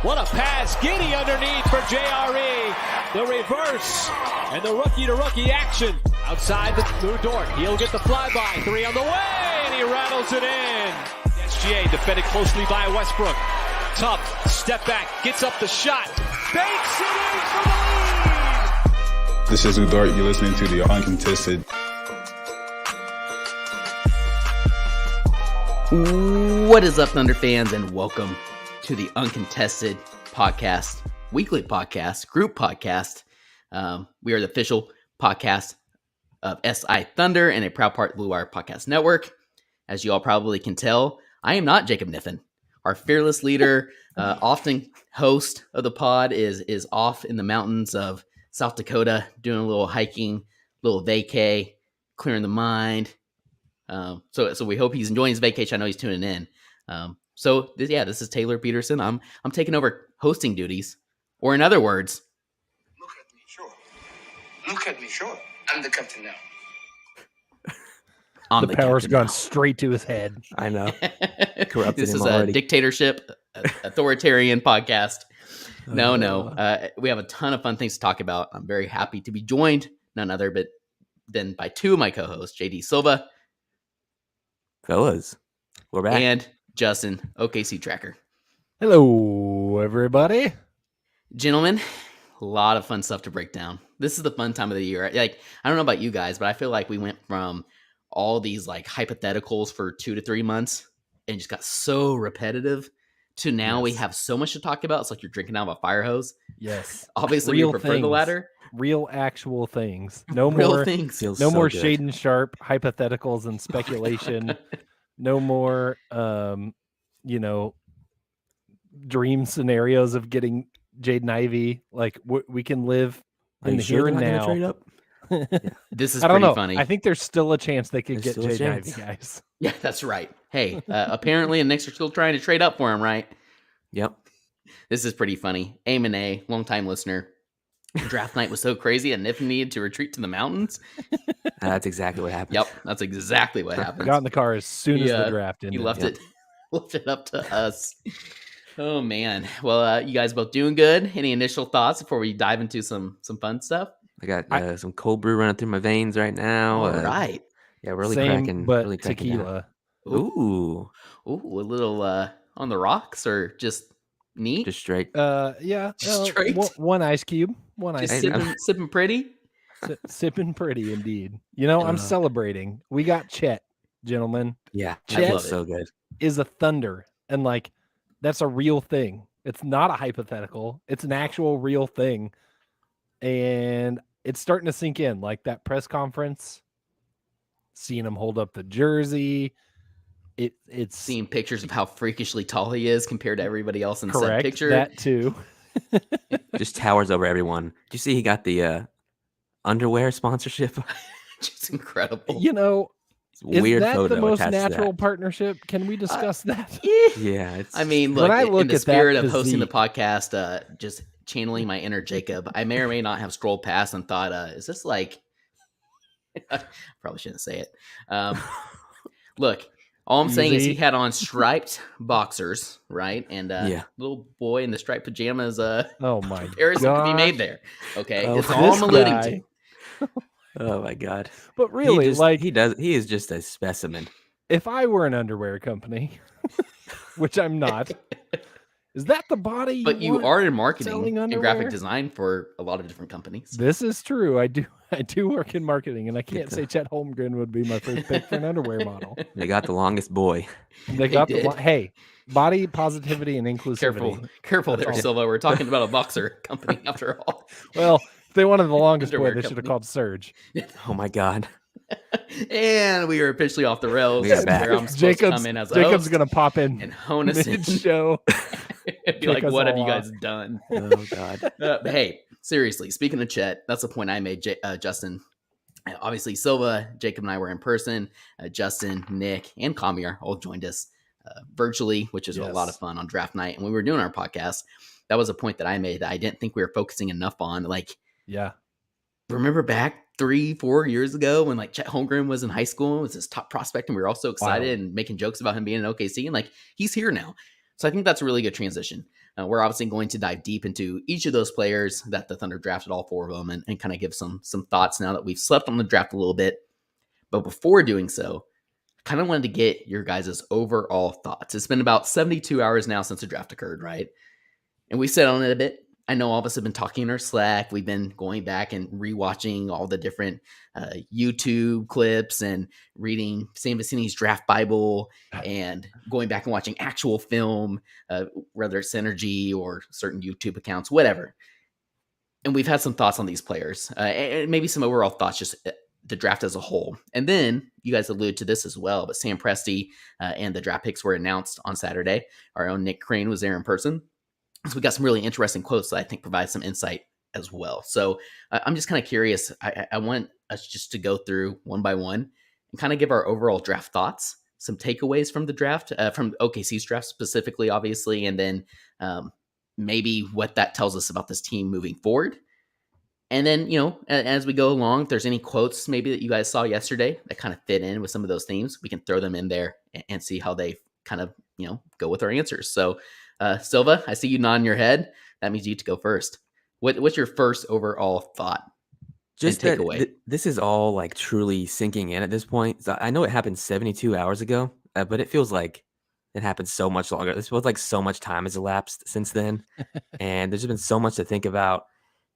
What a pass. Giddy underneath for JRE. The reverse and the rookie-to-rookie action. Outside the Lou Dort. He'll get the flyby. 3 on the way, and he rattles it in. SGA defended closely by Westbrook. Tough. Step back. Gets up the shot. Banks it in for the lead. This is Lou Dort. You're listening to the Uncontested. What is up, Thunder fans, and welcome to the Uncontested podcast, weekly podcast, group podcast. We are the official podcast of SI Thunder and a proud part of the Blue Wire Podcast Network. As you all probably can tell, I am not Jacob Niffen. Our fearless leader, often host of the pod, is off in the mountains of South Dakota doing a little hiking, little vacay, clearing the mind. So we hope he's enjoying his vacation. I know he's tuning in. This is Taylor Peterson. I'm taking over hosting duties, or in other words, look at me, sure. Look at me, sure. I'm the captain now. The power's gone straight to his head. I know. Corrupted This him is already. a dictatorship, authoritarian podcast. No. We have a ton of fun things to talk about. I'm very happy to be joined, none other but than by two of my co-hosts, JD Silva Fellas, we're back. and Justin, OKC Tracker. Hello, everybody. Gentlemen, a lot of fun stuff to break down. This is the fun time of the year. Like, I don't know about you guys, but I feel like we went from all these like hypotheticals for 2 to 3 months and just got so repetitive to now we have so much to talk about. It's like you're drinking out of a fire hose. Yes. Obviously, Real we prefer the things. latter. Real actual things. No Real more things. Feels no so more good. shade and sharp hypotheticals and speculation. No more dream scenarios of getting Jaden Ivey. Like we can live Are in you the sure here and they're not gonna now. trade up? This is I don't pretty know. funny. I think there's still a chance they could There's get still a Jaden Ivey, chance. guys. Yeah, that's right. Hey, apparently the Knicks are still trying to trade up for him, right? Yep. This is pretty funny. Aim and A, longtime listener. Draft night was so crazy and Niffen needed to retreat to the mountains. That's exactly what happened. Yep, that's exactly what happened. Got in the car as soon as the draft He ended. left Yep. it left it up to us. Oh man. Well, you guys both doing good. Any initial thoughts before we dive into some fun stuff? I got some cold brew running through my veins right now. All right. Yeah, really Same, cracking. but really cracking down. tequila. Ooh, Ooh, a little on the rocks or just neat? just straight. Yeah. Straight? One ice cube. One ice Just cube. sipping pretty? Sipping pretty indeed. You know, I'm celebrating. We got Chet, gentlemen. Yeah, Chet- that feels so good. Is a thunder. And like that's a real thing. It's not a hypothetical. It's an actual real thing. And it's starting to sink in. Like that press conference, seeing him hold up the jersey. It's Seeing pictures of how freakishly tall he is compared to everybody else in said correct. picture. That too. Just towers over everyone. Did you see he got the underwear sponsorship? Just incredible. You know, It's a weird is that photo the most attached to that. natural partnership? Can we discuss that? Yeah, it's. I mean, When look, I look in the at that spirit of hosting the physique- podcast, just channeling my inner Jacob, I may or may not have scrolled past and thought, is this like, probably shouldn't say it. Look, all I'm saying is he Easy. had on striped boxers, right? And Yeah. little boy in the striped pajamas, Oh my comparison could be god. made there. Okay, Oh, that's all this I'm alluding guy. to. oh my god. But really, he just, like he does. He is just a specimen. if I were an underwear company, which I'm not, is that the body? But you want are in marketing selling and underwear? graphic design for a lot of different companies. This is true. I do work in marketing, and I can't say Chet Holmgren would be my first pick for an underwear model. They got the longest boy. They got did. hey, body positivity and inclusivity. Careful there, all. Silva. We're talking about a boxer company after all. Well, if they wanted the longest boy, Underwear they should have company. called Surge. Oh my god. And we are officially off the rails. We are back. Where I'm supposed to Jacob's come in as a Jacob's host gonna pop in and hone us in. mid-show. And be like, kick us what have all you off. guys done? Oh god. But hey, seriously, speaking of Chet, that's the point I made, Justin. Obviously, Silva, Jacob, and I were in person. Justin, Nick, and Kamir all joined us virtually, which is a lot of Yes. fun on draft night. And when we were doing our podcast, that was a point that I made that I didn't think we were focusing enough on. Like, Yeah. remember back 3-4 years ago when like Chet Holmgren was in high school and was his top prospect, and we were all so excited and making jokes about him being in OKC, and like he's here now. So I think that's a really good transition. We're obviously going to dive deep into each of those players that the Thunder drafted, all 4 of them, and kind of give some thoughts now that we've slept on the draft a little bit. But before doing so, I kind of wanted to get your guys' overall thoughts. It's been about 72 hours now since the draft occurred, right? And we sat on it a bit. I know all of us have been talking in our Slack. We've been going back and rewatching all the different YouTube clips and reading Sam Vecini's Draft Bible and going back and watching actual film, whether it's Synergy or certain YouTube accounts, whatever. And we've had some thoughts on these players, and maybe some overall thoughts, just the draft as a whole. And then you guys allude to this as well, but Sam Presti and the draft picks were announced on Saturday. Our own Nick Crane was there in person. So we got some really interesting quotes that I think provide some insight as well. So I'm just kind of curious. I want us just to go through one by one and kind of give our overall draft thoughts, some takeaways from the draft, from OKC's draft specifically, obviously, and then maybe what that tells us about this team moving forward. And then, as we go along, if there's any quotes maybe that you guys saw yesterday that kind of fit in with some of those themes, we can throw them in there and see how they kind of, go with our answers. So Silva, I see you nodding your head. That means you get to go first. What's your first overall thought? Just takeaway. This is all like truly sinking in at this point. So I know it happened 72 hours ago, but it feels like it happened so much longer. This feels like so much time has elapsed since then, and there's been so much to think about.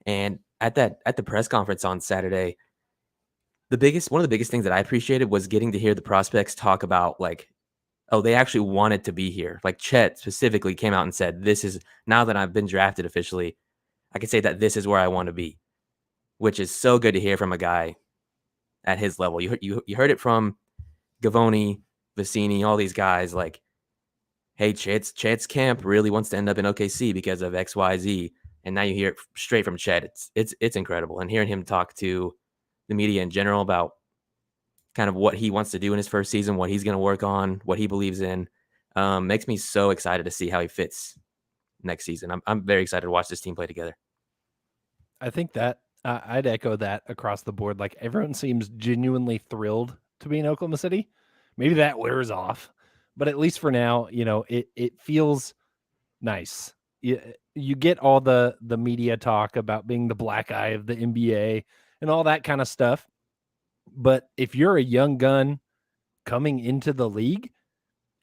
And at the press conference on Saturday, one of the biggest things that I appreciated was getting to hear the prospects talk about like, oh, they actually wanted to be here. Like Chet specifically came out and said, "This is, now that I've been drafted officially, I can say that this is where I want to be," which is so good to hear from a guy at his level. You heard it from Gavoni, Vecini, all these guys. Like, hey, Chet's camp really wants to end up in OKC because of X, Y, Z, and now you hear it straight from Chet. It's incredible, and hearing him talk to the media in general about kind of what he wants to do in his first season, what he's going to work on, what he believes in, makes me so excited to see how he fits next season. I'm very excited to watch this team play together. I think that I'd echo that across the board. Like everyone seems genuinely thrilled to be in Oklahoma City. Maybe that wears off, but at least for now, it feels nice. You get all the media talk about being the black eye of the NBA and all that kind of stuff. But if you're a young gun coming into the league,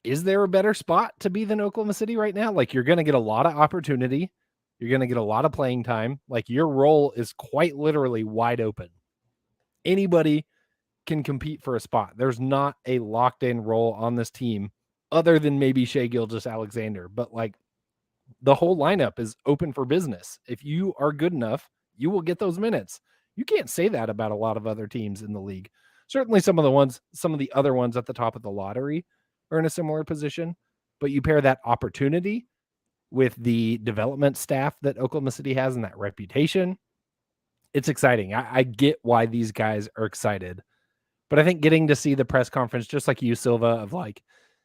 is there a better spot to be than Oklahoma City right now? Like you're going to get a lot of opportunity. You're going to get a lot of playing time. Like your role is quite literally wide open. Anybody can compete for a spot. There's not a locked in role on this team other than maybe Shai Gilgeous-Alexander. But like the whole lineup is open for business. If you are good enough, you will get those minutes. You can't say that about a lot of other teams in the league. Certainly some of the other ones at the top of the lottery are in a similar position, but you pair that opportunity with the development staff that Oklahoma City has and that reputation. It's exciting. I get why these guys are excited, but I think getting to see the press conference, just like you, Silva, of like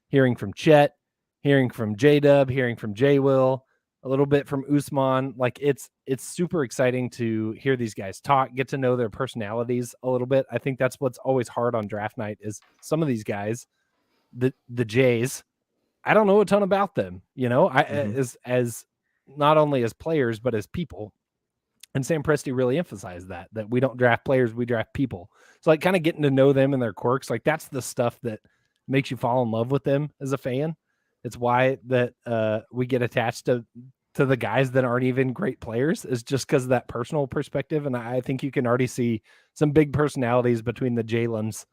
hearing from Chet, hearing from J-Dub, hearing from J-Will, a little bit from Ousmane. Like it's super exciting to hear these guys talk, get to know their personalities a little bit. I think that's what's always hard on draft night is some of these guys, the Jays, I don't know a ton about them, as not only as players, but as people. And Sam Presti really emphasized that we don't draft players, we draft people. So like kind of getting to know them and their quirks, like that's the stuff that makes you fall in love with them as a fan. It's why that we get attached to the guys that aren't even great players, is just because of that personal perspective. And I think you can already see some big personalities between the Jalen's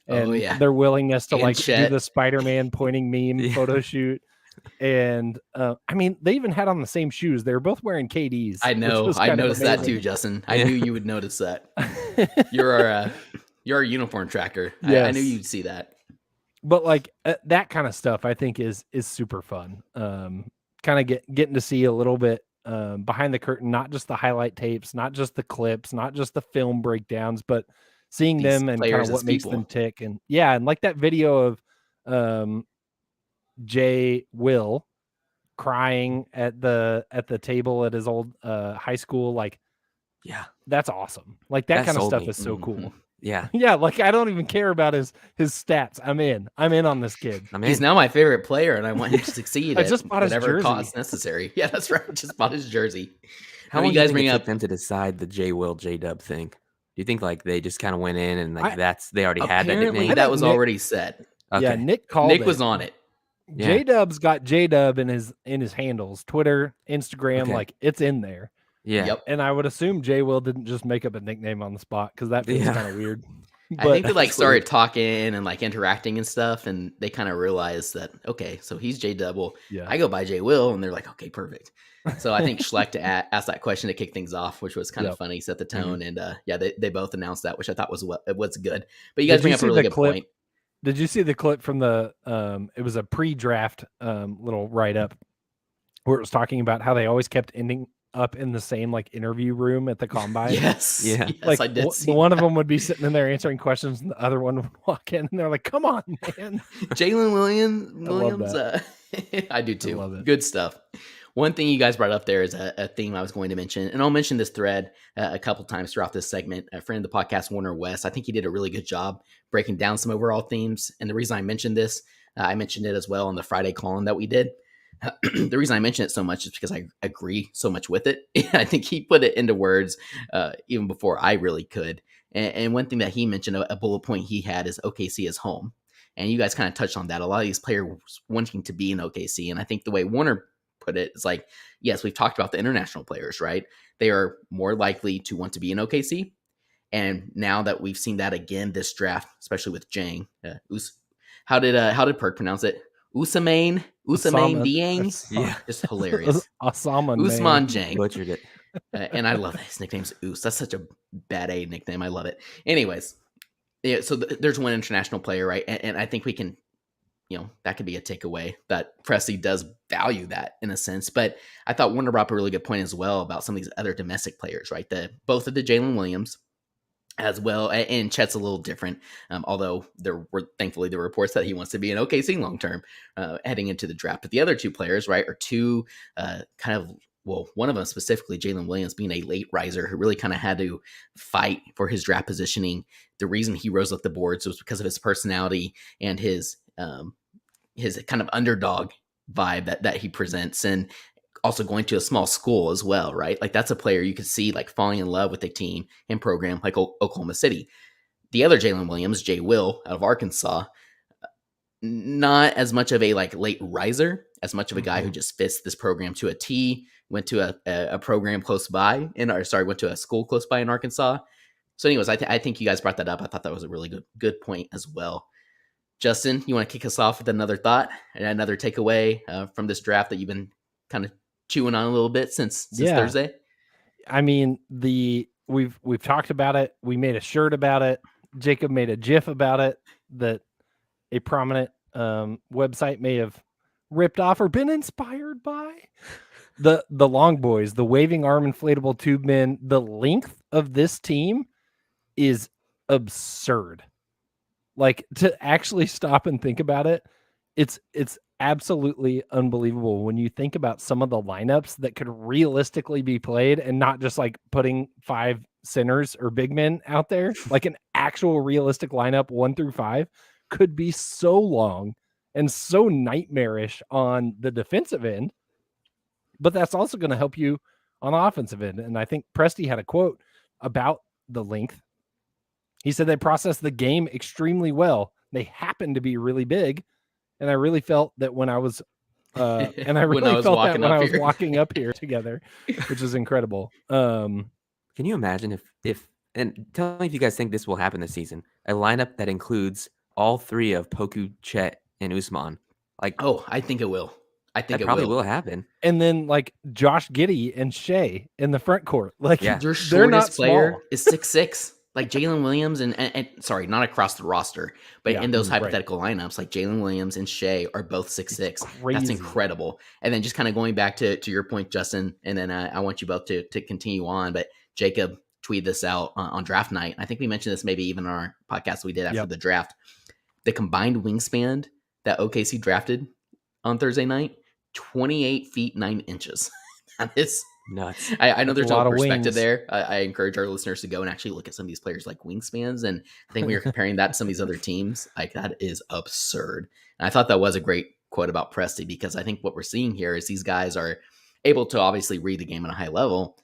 and their willingness to like Chet. do the Spider-Man pointing meme photo shoot. And they even had on the same shoes. They were both wearing KDs. I know. I noticed that too, Justin. I knew you would notice that. You're our uniform tracker. Yes. I knew you'd see that. But like that kind of stuff, I think is super fun. Kind of getting to see a little bit behind the curtain, not just the highlight tapes, not just the clips, not just the film breakdowns, but seeing these them and kind of what makes them tick. And and like that video of Jay Will crying at the table at his old high school, like that's awesome. Like that kind of stuff is so cool. Yeah. Yeah, like I don't even care about his stats. I'm in on this kid. He's now my favorite player, and I want him to succeed I at just bought his whatever jersey. cost necessary. Yeah, that's right. Just bought his jersey. How long do you think it took them to decide the J-Will, J-Dub thing? Do you think like they just kind of went in and like they already had that nickname? That was already set. Okay. Yeah, Nick was on it. Yeah. J-Dub's got J-Dub in his handles, Twitter, Instagram, like it's in there. Yeah. Yep. And I would assume J-Will didn't just make up a nickname on the spot because that feels kind of weird. I think they like started talking and like interacting and stuff, and they kind of realized that okay, so he's J-Dub. Well, I go by J-Will, and they're like, okay, perfect. So I think Schlecht asked that question to kick things off, which was kind of funny, set the tone, and they both announced that, which I thought was good. But you guys bring up a really good point. Did you see the clip from the? It was a pre-draft little write-up where it was talking about how they always kept ending up in the same like interview room at the combine. Yes. Like I did see one of them would be sitting in there answering questions, and the other one would walk in, and they're like, "Come on, man." Jalen Williams. I do too. I good stuff. One thing you guys brought up there is a theme I was going to mention, and I'll mention this thread a couple times throughout this segment. A friend of the podcast, Warner West, I think he did a really good job breaking down some overall themes. And the reason I mentioned this, I mentioned it as well on the Friday call-in that we did. The reason I mention it so much is because I agree so much with it. I think he put it into words even before I really could. And one thing that he mentioned, a bullet point he had is OKC is home. And you guys kind of touched on that. A lot of these players wanting to be in OKC. And I think the way Warner put it is like, yes, we've talked about the international players, right? They are more likely to want to be in OKC. And now that we've seen that again this draft, especially with Dieng, how did Perk pronounce it? Ousmane Dieng. Yeah, just hilarious. Ousmane Dieng butchered it, and I love it. His nickname's Oos. That's such a bad A nickname. I love it. Anyways, yeah. So there's one international player, right? And I think we can, that could be a takeaway that Presti does value that in a sense. But I thought Warner brought up a really good point as well about some of these other domestic players, right? Both of the Jalen Williams. As well, and Chet's a little different, although there were thankfully the reports that he wants to be in OKC long term heading into the draft. But the other two players, right, are two one of them specifically, Jalen Williams, being a late riser who really kind of had to fight for his draft positioning. The reason he rose up the boards was because of his personality and his kind of underdog vibe that he presents, and also going to a small school as well, right? Like that's a player you could see like falling in love with the team and program like Oklahoma City. The other Jalen Williams, J. Will out of Arkansas, not as much of a like late riser, as much of a guy who just fits this program to a T, went to a program close by went to a school close by in Arkansas. So anyways, I think you guys brought that up. I thought that was a really good point as well. Justin, you want to kick us off with another thought and another takeaway from this draft that you've been kind of chewing on a little bit since Thursday? I mean, we've talked about it. We made a shirt about it. Jacob made a GIF about it that a prominent website may have ripped off or been inspired by. The long boys, the waving arm inflatable tube men. The length of this team is absurd. Like, to actually stop and think about it, it's absolutely unbelievable when you think about some of the lineups that could realistically be played, and not just like putting 5 centers or big men out there. Like an actual realistic lineup 1 through 5 could be so long and so nightmarish on the defensive end, but that's also going to help you on the offensive end. And I think Presti had a quote about the length. He said they processed the game extremely well. They happened to be really big. And I really felt that when I was, when I was walking up here together, which is incredible. Can you imagine if, and tell me if you guys think this will happen this season, a lineup that includes all 3 of Poku, Chet, and Ousmane? Like, I think it will. I think it probably will happen. And then like Josh Giddey and Shea in the front court. Like your shortest player is 6'6". Like Jalen Williams and sorry, not across the roster, but in those hypothetical lineups, like Jalen Williams and Shea are both 6'6". That's incredible. And then just kind of going back to your point, Justin, and then I want you both to continue on. But Jacob tweeted this out on draft night. I think we mentioned this maybe even on our podcast we did after the draft. The combined wingspan that OKC drafted on Thursday night, 28 feet 9 inches. That is Nuts. I know That's a there's lot no of perspective wings. there. I encourage our listeners to go and actually look at some of these players like wingspans. And I think when you're comparing that to some of these other teams, like that is absurd. And I thought that was a great quote about Presti, because I think what we're seeing here is these guys are able to obviously read the game at a high level,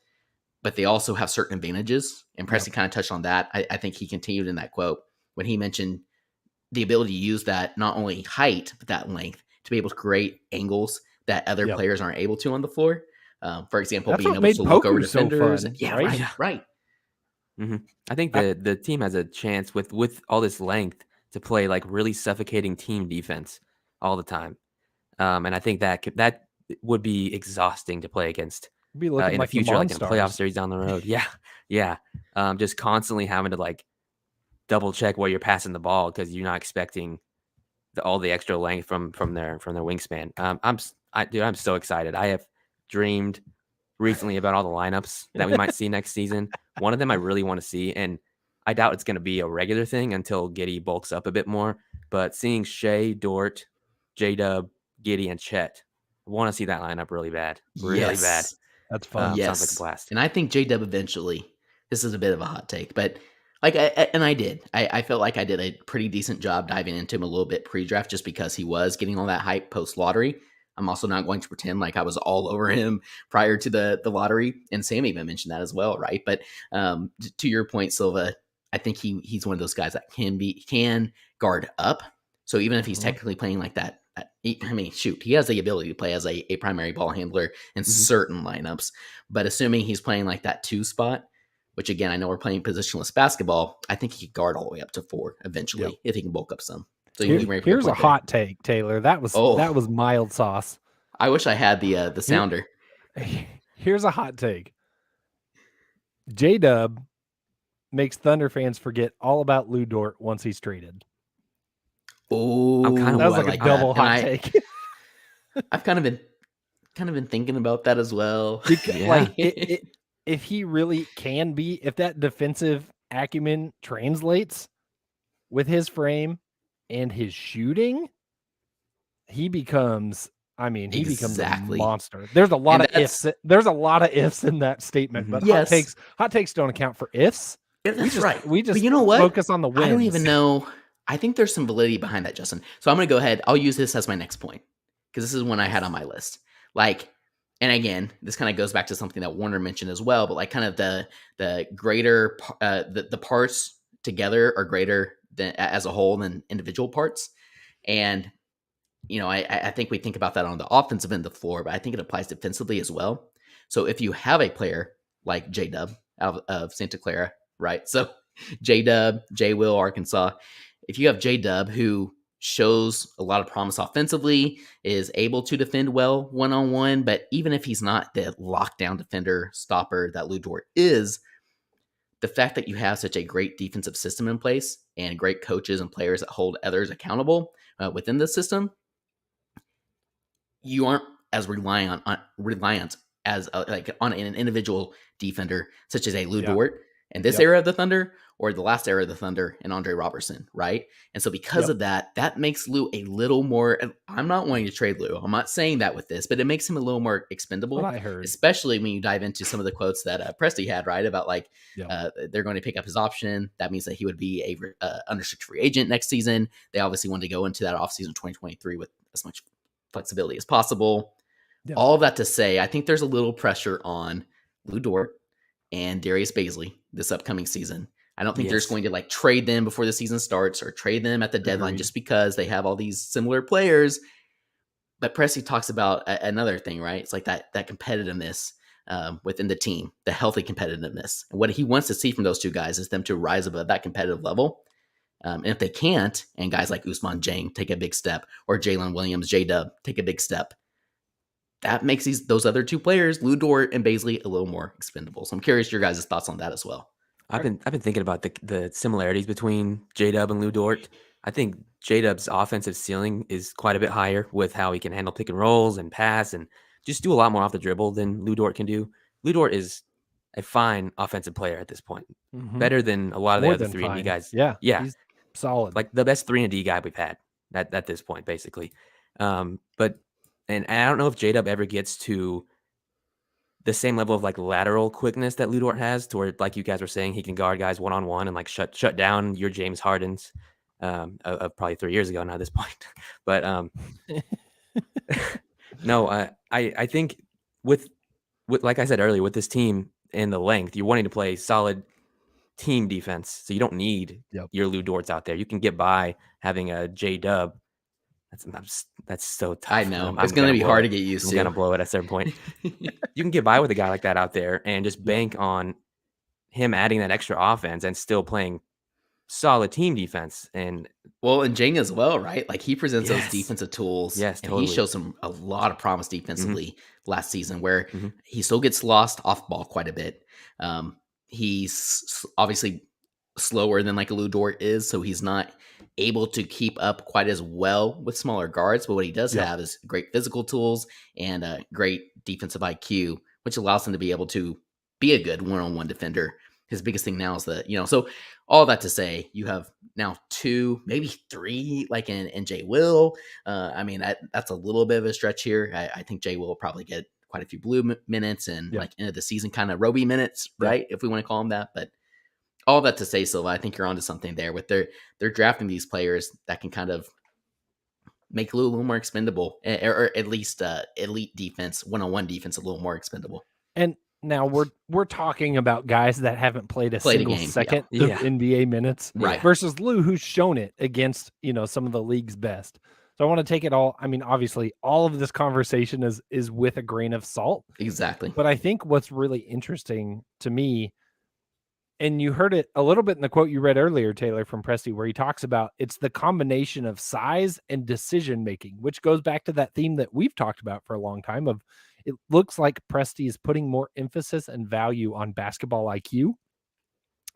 but they also have certain advantages. And Presti kind of touched on that. I think he continued in that quote when he mentioned the ability to use that not only height, but that length to be able to create angles that other players aren't able to on the floor. For example, That's being what able made to look over Poku so defenders. fun, Yeah, right? right. Mm-hmm. I think the team has a chance with all this length to play like really suffocating team defense all the time, and I think that would be exhausting to play against Be looking in like the future, like in a playoff Monstars. series down the road. Yeah. Just constantly having to like double check where you're passing the ball because you're not expecting all the extra length from their wingspan. I'm so excited. I have dreamed recently about all the lineups that we might see next season. One of them I really want to see, and I doubt it's going to be a regular thing until Giddy bulks up a bit more. But seeing Shea, Dort, J-Dub, Giddy, and Chet, I want to see that lineup really bad. Really bad. Yes. That's fun. Sounds like a blast. And I think J-Dub eventually, this is a bit of a hot take, but like, I felt like I did a pretty decent job diving into him a little bit pre-draft just because he was getting all that hype post-lottery. I'm also not going to pretend like I was all over him prior to the lottery. And Sam even mentioned that as well, right? But to your point, Silva, I think he's one of those guys that can guard up. So even if he's technically playing like that, I mean, shoot, he has the ability to play as a primary ball handler in certain lineups. But assuming he's playing like that 2 spot, which again, I know we're playing positionless basketball, I think he could guard all the way up to 4 eventually if he can bulk up some. So here's a hot take, Taylor. That was mild sauce. I wish I had the sounder. Here's a hot take. J-Dub makes Thunder fans forget all about Lou Dort once he's traded. Oh, that was like a double hot take. I've kind of been thinking about that as well. Like if he really can be, if that defensive acumen translates with his frame and his shooting, he becomes a monster. There's a lot of ifs. There's a lot of ifs in that statement, but hot takes don't account for ifs. That's right. We just but you know what? Focus on the wins. I don't even know. I think there's some validity behind that, Justin. So I'm going to go ahead. I'll use this as my next point because this is one I had on my list. Like, and again, this kind of goes back to something that Warner mentioned as well, but like kind of the greater, the parts together are greater than as a whole than individual parts. And, I think we think about that on the offensive end of the floor, but I think it applies defensively as well. So if you have a player like J-Dub out of Santa Clara, right? So J-Dub, J-Will, Arkansas, if you have J-Dub who shows a lot of promise offensively, is able to defend well one-on-one, but even if he's not the lockdown defender stopper that Lou Dort is, the fact that you have such a great defensive system in place and great coaches and players that hold others accountable within the system, you aren't as reliant as on an individual defender such as a Lou Dort in this era of the Thunder or the last era of the Thunder and Andre Robertson, right? And so because of that makes Lou a little more, I'm not wanting to trade Lou. I'm not saying that with this, but it makes him a little more expendable, what I heard. Especially when you dive into some of the quotes that Presti had, right? About like they're going to pick up his option. That means that he would be a unrestricted free agent next season. They obviously wanted to go into that offseason 2023 with as much flexibility as possible. Yeah. All of that to say, I think there's a little pressure on Lou Dort and Darius Bazley this upcoming season. I don't think they're just going to like trade them before the season starts or trade them at the deadline just because they have all these similar players. But Presti talks about another thing, right? It's like that competitiveness within the team, the healthy competitiveness. And what he wants to see from those two guys is them to rise above that competitive level. And if they can't, and guys like Ousmane Dieng take a big step, or Jalen Williams, J-Dub take a big step, that makes those other two players, Lou Dort and Bazley, a little more expendable. So I'm curious your guys' thoughts on that as well. I've been thinking about the similarities between J-Dub and Lou Dort. I think J-Dub's offensive ceiling is quite a bit higher with how he can handle pick and rolls and pass and just do a lot more off the dribble than Lou Dort can do. Lou Dort is a fine offensive player at this point, better than a lot of the other 3-and-D guys. Yeah, he's solid, like the best 3-and-D guy we've had at this point, basically. And I don't know if J-Dub ever gets to the same level of like lateral quickness that Lou Dort has, to where, like you guys were saying, he can guard guys one-on-one and like shut down your James Hardens of probably 3 years ago now at this point. But no, I think with like I said earlier, with this team and the length, you're wanting to play solid team defense, so you don't need your Lou Dorts out there. You can get by having a J-Dub. That's so tough. I know. It's going to be hard to get used to. I'm going to blow it at a certain point. You can get by with a guy like that out there and just bank on him adding that extra offense and still playing solid team defense. And Dieng as well, right? Like he presents those defensive tools. Yes, and totally. he shows a lot of promise defensively last season, where he still gets lost off ball quite a bit. He's obviously slower than like a Lou Dort is, so he's not able to keep up quite as well with smaller guards. But what he does have is great physical tools and a great defensive IQ, which allows him to be able to be a good one-on-one defender. His biggest thing now is so all that to say, you have now 2, maybe 3, like in Jay Will. I mean, that's a little bit of a stretch here. I think Jay Will probably get quite a few blue minutes and like end of the season kind of Roby minutes, right? If we want to call them that. But all that to say, Silva, I think you're onto something there with they're drafting these players that can kind of make Lou a little more expendable, or at least elite defense, one-on-one defense, a little more expendable. And now we're talking about guys that haven't played a single second of NBA minutes, right? Versus Lou, who's shown it against some of the league's best. So I want to take it all. I mean, obviously, all of this conversation is with a grain of salt, exactly. But I think what's really interesting to me, and you heard it a little bit in the quote you read earlier, Taylor, from Presti, where he talks about it's the combination of size and decision making, which goes back to that theme that we've talked about for a long time of. It looks like Presti is putting more emphasis and value on basketball IQ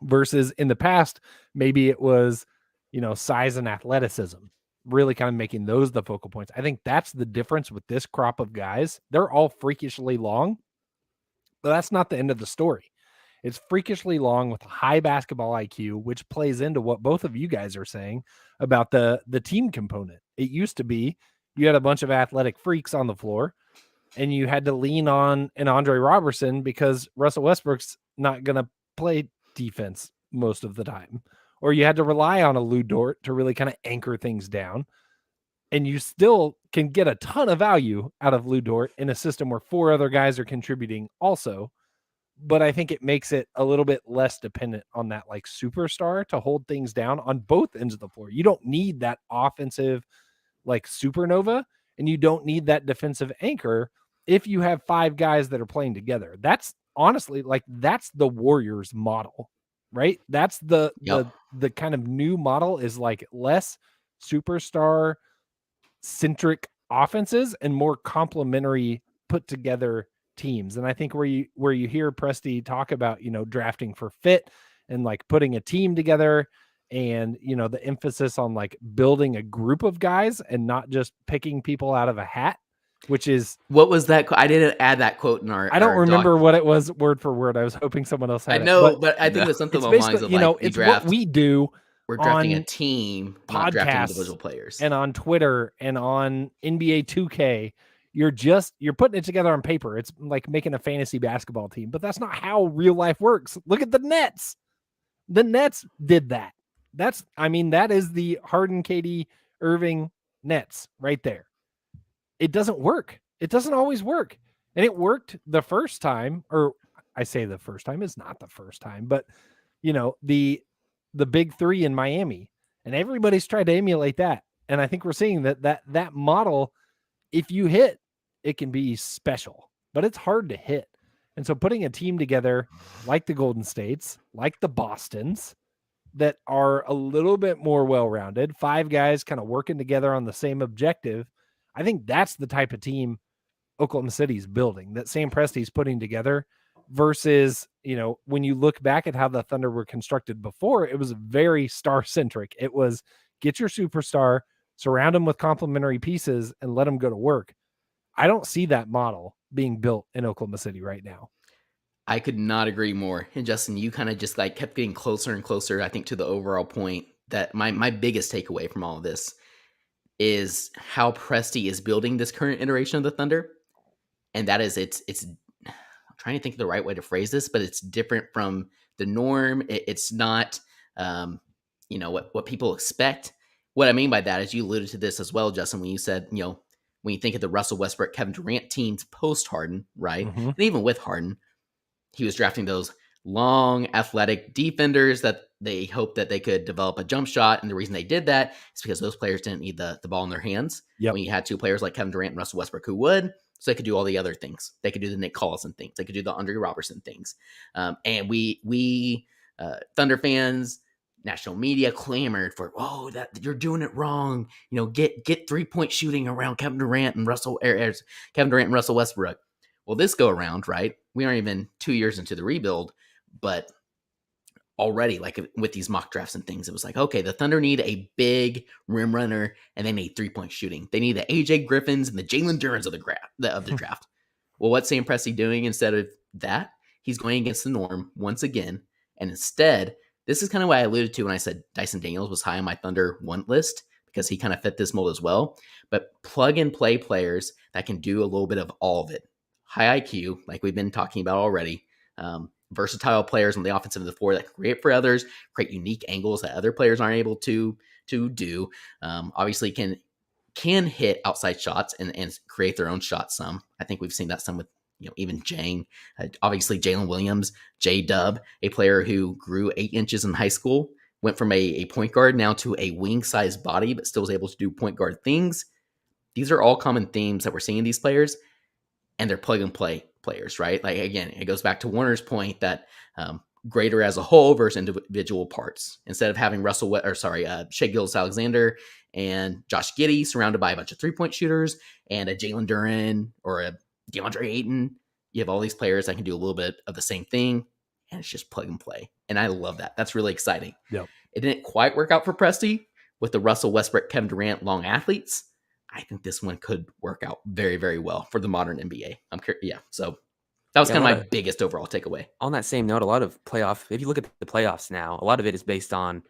versus in the past, maybe it was, size and athleticism, really kind of making those the focal points. I think that's the difference with this crop of guys. They're all freakishly long, but that's not the end of the story. It's freakishly long with high basketball IQ, which plays into what both of you guys are saying about the team component. It used to be you had a bunch of athletic freaks on the floor, and you had to lean on an Andre Robertson because Russell Westbrook's not going to play defense most of the time. Or you had to rely on a Lou Dort to really kind of anchor things down. And you still can get a ton of value out of Lou Dort in a system where 4 other guys are contributing also. But I think it makes it a little bit less dependent on that like superstar to hold things down on both ends of the floor. You don't need that offensive like supernova, and you don't need that defensive anchor if you have 5 guys that are playing together. That's honestly that's the Warriors model, right? That's the kind of new model is like less superstar centric offenses and more complementary put together teams. And I think where you hear Presti talk about, drafting for fit and like putting a team together and, the emphasis on like building a group of guys and not just picking people out of a hat. Which is what was that? I didn't add that quote in our. I don't remember what it was word for word. I was hoping someone else had. I know, but I think it's something along the lines of it's what we do. We're drafting a team, not drafting individual players. And on Twitter and on NBA 2K, you're putting it together on paper. It's like making a fantasy basketball team, but that's not how real life works. Look at the Nets. The Nets did that. That is the Harden, KD, Irving Nets right there. It doesn't work. It doesn't always work. And it worked the first time, or I say the first time, it's not the first time, but the big 3 in Miami, and everybody's tried to emulate that. And I think we're seeing that model, if you hit, it can be special, but it's hard to hit. And so putting a team together like the Golden States, like the Bostons, that are a little bit more well-rounded, 5 guys kind of working together on the same objective, I think that's the type of team Oklahoma City's building, that Sam Presti's putting together versus, when you look back at how the Thunder were constructed before, it was very star-centric. It was get your superstar, surround them with complementary pieces, and let them go to work. I don't see that model being built in Oklahoma City right now. I could not agree more. And Justin, you kind of just like kept getting closer and closer, I think, to the overall point that my biggest takeaway from all of this is how Presti is building this current iteration of the Thunder. And that is it's trying to think of the right way to phrase this, but it's different from the norm. It's not, what people expect. What I mean by that is you alluded to this as well, Justin, when you said, when you think of the Russell Westbrook, Kevin Durant teams post Harden, right? Mm-hmm. And even with Harden, he was drafting those long, athletic defenders that they hoped that they could develop a jump shot. And the reason they did that is because those players didn't need the ball in their hands. Yep. When you had two players like Kevin Durant and Russell Westbrook who would, so they could do all the other things. They could do the Nick Collison things. They could do the Andre Robertson things. And we Thunder fans, national media clamored for, that you're doing it wrong. Get 3-point shooting around Kevin Durant and Russell Westbrook. Well, this go around, right? We aren't even 2 years into the rebuild, but already, like with these mock drafts and things, it was like, okay, the Thunder need a big rim runner, and they need 3-point shooting. They need the AJ Griffins and the Jalen Durans of the draft. Well, what's Sam Presti doing instead of that? He's going against the norm once again, and instead, this is kind of what I alluded to when I said Dyson Daniels was high on my Thunder want list, because he kind of fit this mold as well. But plug and play players that can do a little bit of all of it. High IQ, like we've been talking about already. Versatile players on the offensive end of the floor that can create for others, create unique angles that other players aren't able to do. Obviously can hit outside shots and create their own shots some. I think we've seen that some with even Jang. Obviously Jalen Williams, J-Dub, a player who grew 8 inches in high school, went from a point guard now to a wing-sized body, but still was able to do point guard things. These are all common themes that we're seeing in these players, and they're plug and play players, right? Like, again, it goes back to Warner's point that greater as a whole versus individual parts. Instead of having Shai Gilgeous-Alexander and Josh Giddey surrounded by a bunch of 3-point shooters and a Jalen Duren or a DeAndre Ayton, you have all these players that can do a little bit of the same thing, and it's just plug and play. And I love that. That's really exciting. Yep. It didn't quite work out for Presti with the Russell Westbrook, Kevin Durant long athletes. I think this one could work out very, very well for the modern NBA. I'm curious. Yeah. So that was kind of my biggest overall takeaway. On that same note, a lot of if you look at the playoffs now, a lot of it is based on,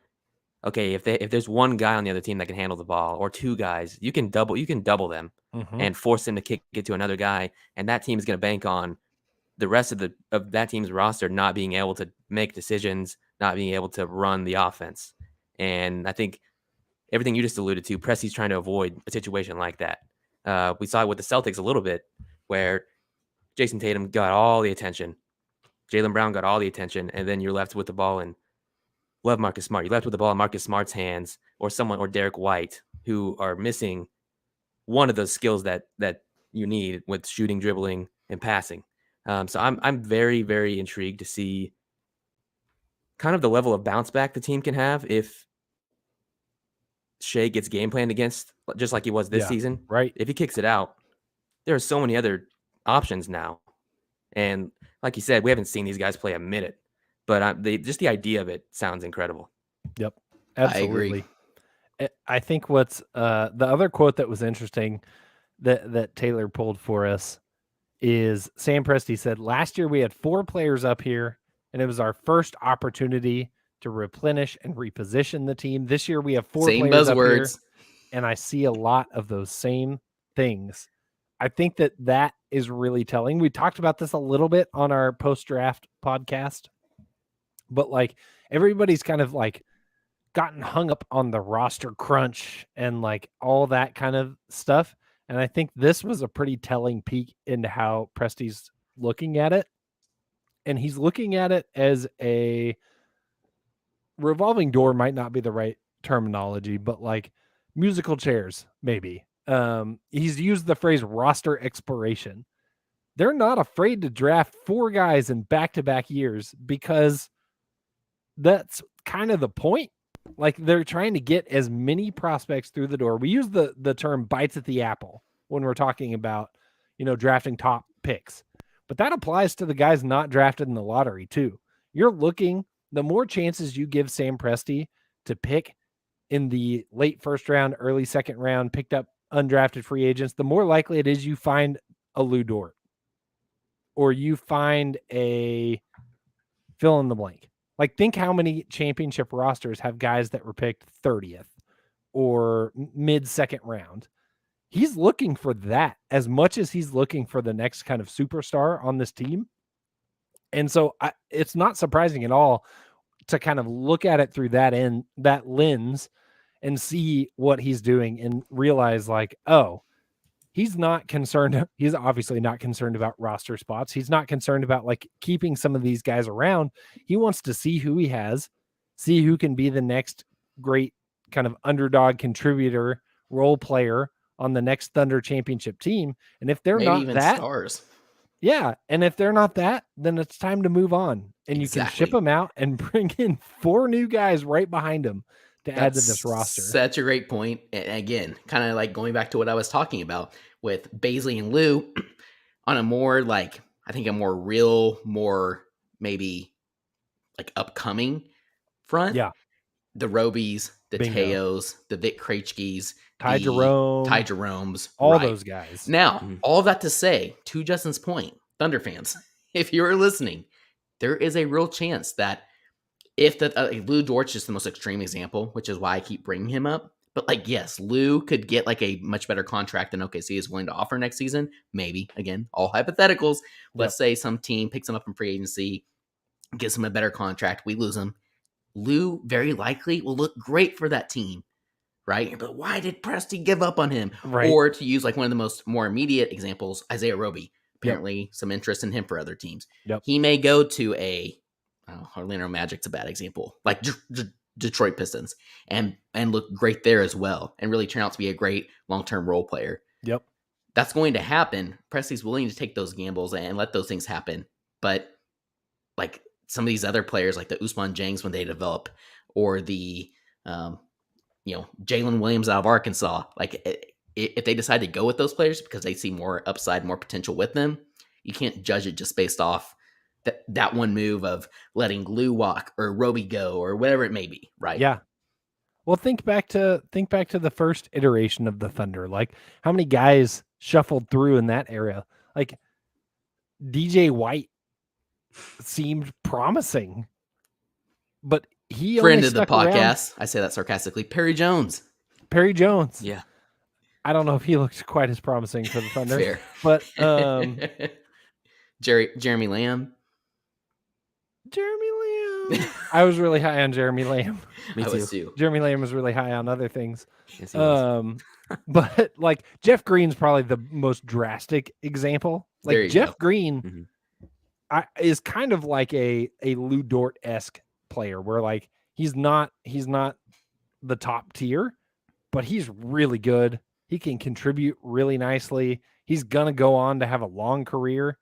okay, if there's one guy on the other team that can handle the ball, or two guys, you can double them and force them to kick it to another guy, and that team is going to bank on the rest of that team's roster not being able to make decisions, not being able to run the offense. And I think everything you just alluded to, Presti's trying to avoid a situation like that. We saw it with the Celtics a little bit, where Jason Tatum got all the attention, Jaylen Brown got all the attention, and then you're left with the ball in Marcus Smart. You're left with the ball in Marcus Smart's hands, or Derek White, who are missing one of those skills that you need with shooting, dribbling, and passing. So I'm very, very intrigued to see kind of the level of bounce back the team can have if Shai gets game planned against, just like he was this season. Right. If he kicks it out, there are so many other options now. And like you said, we haven't seen these guys play a minute, but just the idea of it sounds incredible. Yep. Absolutely. I agree. I think what's the other quote that was interesting that Taylor pulled for us is Sam Presti said, last year we had 4 players up here, and it was our first opportunity to replenish and reposition the team. This year we have 4 players up here, and I see a lot of those same things. I think that is really telling. We talked about this a little bit on our post-draft podcast, but like everybody's kind of like gotten hung up on the roster crunch and like all that kind of stuff. And I think this was a pretty telling peek into how Presti's looking at it. And he's looking at it as a revolving door, might not be the right terminology, but like musical chairs, maybe. He's used the phrase roster exploration. They're not afraid to draft 4 guys in back-to-back years because that's kind of the point. Like they're trying to get as many prospects through the door. We use the term bites at the apple when we're talking about, drafting top picks, but that applies to the guys not drafted in the lottery too. You're looking, the more chances you give Sam Presti to pick in the late first round, early second round, picked up undrafted free agents, the more likely it is you find a Lou Dort or you find a fill in the blank. Like, think how many championship rosters have guys that were picked 30th or mid-second round. He's looking for that as much as he's looking for the next kind of superstar on this team. And so it's not surprising at all to kind of look at it through that lens and see what he's doing and realize like, oh, he's not concerned. He's obviously not concerned about roster spots. He's not concerned about like keeping some of these guys around. He wants to see who he has, see who can be the next great kind of underdog contributor, role player on the next Thunder championship team. And if they're maybe not even that, stars. yeah. And if they're not that, then it's time to move on. And you can ship them out and bring in 4 new guys right behind them to add to this roster. Such a great point. And again, kind of like going back to what I was talking about with Bazley and Lou on a more like, I think a more real, more maybe like upcoming front. Yeah. The Robies, the Bingo. Teos, the Vic Krejcikis, Ty Jeromes, all those guys. Now, all of that to say, to Justin's point, Thunder fans, if you're listening, there is a real chance that if Lou Dortch is the most extreme example, which is why I keep bringing him up. But like, yes, Lou could get like a much better contract than OKC is willing to offer next season. Maybe, again, all hypotheticals. Let's say some team picks him up in free agency, gives him a better contract. We lose him. Lou very likely will look great for that team, right? But why did Presti give up on him? Right. Or to use like one of the more immediate examples, Isaiah Roby. Apparently some interest in him for other teams. He may go to Orlando Magic's a bad example, like Detroit Pistons, and look great there as well, and really turn out to be a great long-term role player. Yep. That's going to happen. Presti's willing to take those gambles and let those things happen. But like some of these other players, like the Ousmane Dieng when they develop, or the Jalen Williams out of Arkansas, like if they decide to go with those players because they see more upside, more potential with them, you can't judge it just based off that one move of letting Lou walk or Roby go or whatever it may be, right? Yeah. Well, think back to the first iteration of the Thunder. Like how many guys shuffled through in that era? Like DJ White seemed promising, but he friend only of the stuck podcast. around. I say that sarcastically. Perry Jones. Yeah. I don't know if he looked quite as promising for the Thunder. Fair. But Jeremy Lamb. I was really high on Jeremy Lamb. Me too. Jeremy Lamb was really high on other things. Yes, he was. But like Jeff Green's probably the most drastic example. Like Jeff Green is kind of like a Lou Dort-esque player where like he's not the top tier, but he's really good. He can contribute really nicely. He's going to go on to have a long career.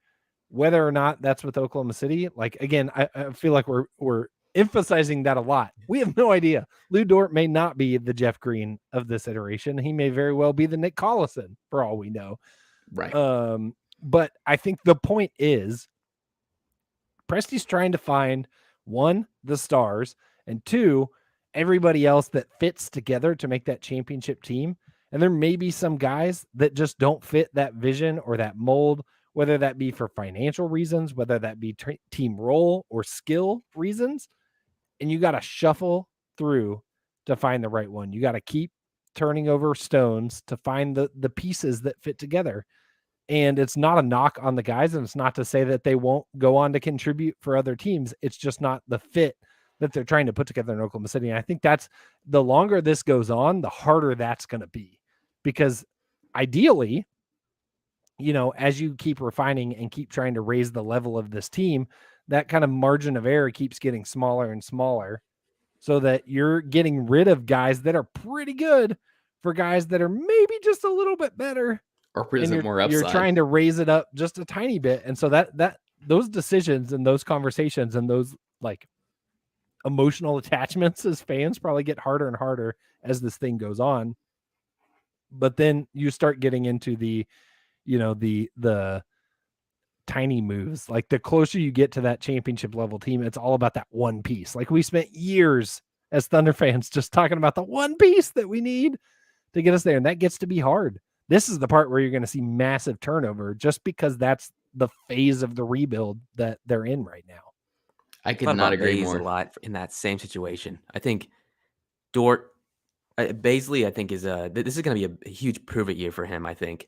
Whether or not that's with Oklahoma City, like again, I feel like we're emphasizing that a lot. We have no idea. Lou Dort may not be the Jeff Green of this iteration. He may very well be the Nick Collison for all we know. Right. But I think the point is Presti's trying to find 1, the stars, and 2, everybody else that fits together to make that championship team. And there may be some guys that just don't fit that vision or that mold, whether that be for financial reasons, whether that be team role or skill reasons. And you got to shuffle through to find the right one. You got to keep turning over stones to find the pieces that fit together. And it's not a knock on the guys, and it's not to say that they won't go on to contribute for other teams. It's just not the fit that they're trying to put together in Oklahoma City. And I think that's the longer this goes on, the harder that's going to be, because ideally, as you keep refining and keep trying to raise the level of this team, that kind of margin of error keeps getting smaller and smaller so that you're getting rid of guys that are pretty good for guys that are maybe just a little bit better or present more upside. You're trying to raise it up just a tiny bit. And so that those decisions and those conversations and those like emotional attachments as fans probably get harder and harder as this thing goes on. But then you start getting into the tiny moves. Like the closer you get to that championship level team, it's all about that one piece. Like we spent years as Thunder fans just talking about the one piece that we need to get us there. And that gets to be hard. This is the part where you're going to see massive turnover just because that's the phase of the rebuild that they're in right now. I could not agree more. A lot in that same situation. I think Dort, Bazley, I think this is going to be a huge prove it year for him. I think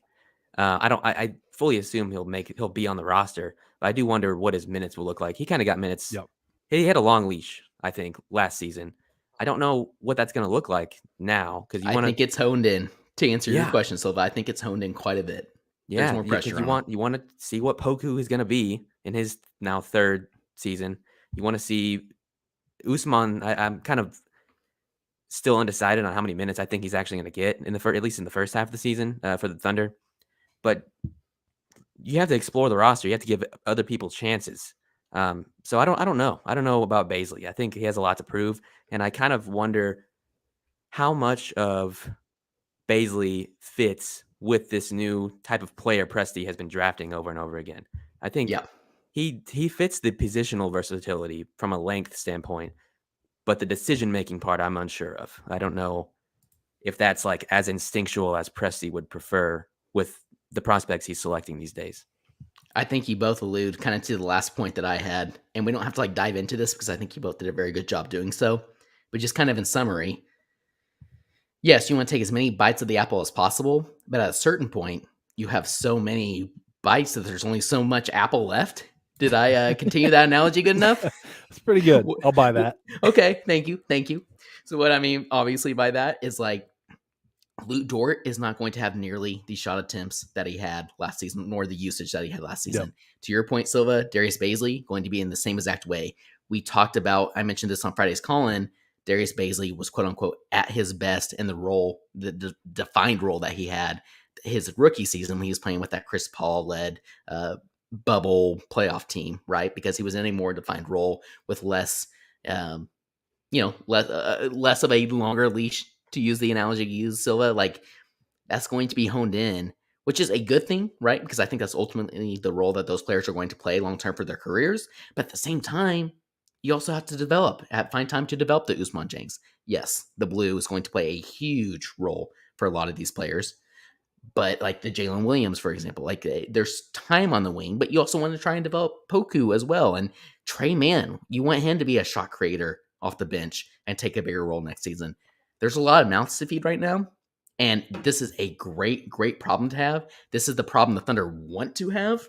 I fully assume he'll be on the roster, but I do wonder what his minutes will look like. He kind of got minutes. Yep. He had a long leash, I think, last season. I don't know what that's going to look like now because I think it's honed in. To answer your question, Silva, I think it's honed in quite a bit. Yeah, there's more pressure on you want to see what Poku is going to be in his now third season. You want to see Ousmane. I'm kind of still undecided on how many minutes I think he's actually going to get at least in the first half of the season for the Thunder. But you have to explore the roster. You have to give other people chances. So I don't know. I don't know about Bazley. I think he has a lot to prove, and I kind of wonder how much of Bazley fits with this new type of player Presti has been drafting over and over again. I think he fits the positional versatility from a length standpoint, but the decision-making part I'm unsure of. I don't know if that's like as instinctual as Presti would prefer with the prospects he's selecting these days. I think you both allude kind of to the last point that I had, and we don't have to like dive into this because I think you both did a very good job doing so, but just kind of in summary, yes, you want to take as many bites of the apple as possible, but at a certain point, you have so many bites that there's only so much apple left. Did I continue that analogy good enough? It's pretty good. I'll buy that. Okay, thank you. So what I mean, obviously, by that is like Luke Dort is not going to have nearly the shot attempts that he had last season, nor the usage that he had last season. Yep. To your point, Silva, Darius Bazley going to be in the same exact way. We talked about, I mentioned this on Friday's call-in, Darius Bazley was quote unquote at his best in the role, the defined role that he had his rookie season when he was playing with that Chris Paul led bubble playoff team, right? Because he was in a more defined role with less, less of a longer leash, to use the analogy you used, Silva. Like that's going to be honed in, which is a good thing, right? Because I think that's ultimately the role that those players are going to play long term for their careers. But at the same time, you also have to find time to develop the Ousmane Diengs. Yes, the blue is going to play a huge role for a lot of these players. But like the Jalen Williams, for example, like there's time on the wing, but you also want to try and develop Poku as well. And Trey Mann, you want him to be a shot creator off the bench and take a bigger role next season. There's a lot of mouths to feed right now. And this is a great, great problem to have. This is the problem the Thunder want to have.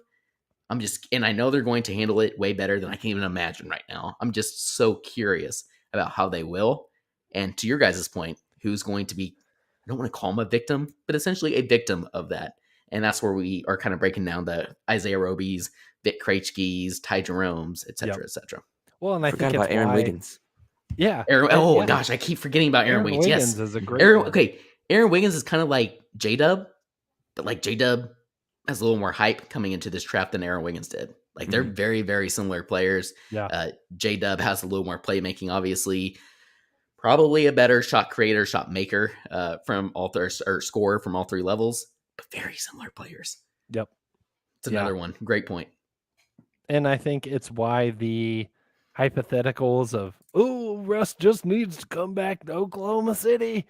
And I know they're going to handle it way better than I can even imagine right now. I'm just so curious about how they will. And to your guys' point, who's going to be, I don't want to call him a victim, but essentially a victim of that. And that's where we are kind of breaking down the Isaiah Roby's, Vic Krejci's, Ty Jerome's, et cetera, et cetera. Well, and I forgot about Aaron Wiggins. Yeah. Gosh, I keep forgetting about Aaron Wiggins. Yes. Is a great Aaron Wiggins is kind of like J-Dub, but like J-Dub has a little more hype coming into this draft than Aaron Wiggins did. Like they're very, very similar players. Yeah. J-Dub has a little more playmaking, obviously. Probably a better shot creator, shot maker from all scorer from all three levels, but very similar players. Yep. It's another one. Great point. And I think it's why the hypotheticals of, Russ just needs to come back to Oklahoma City.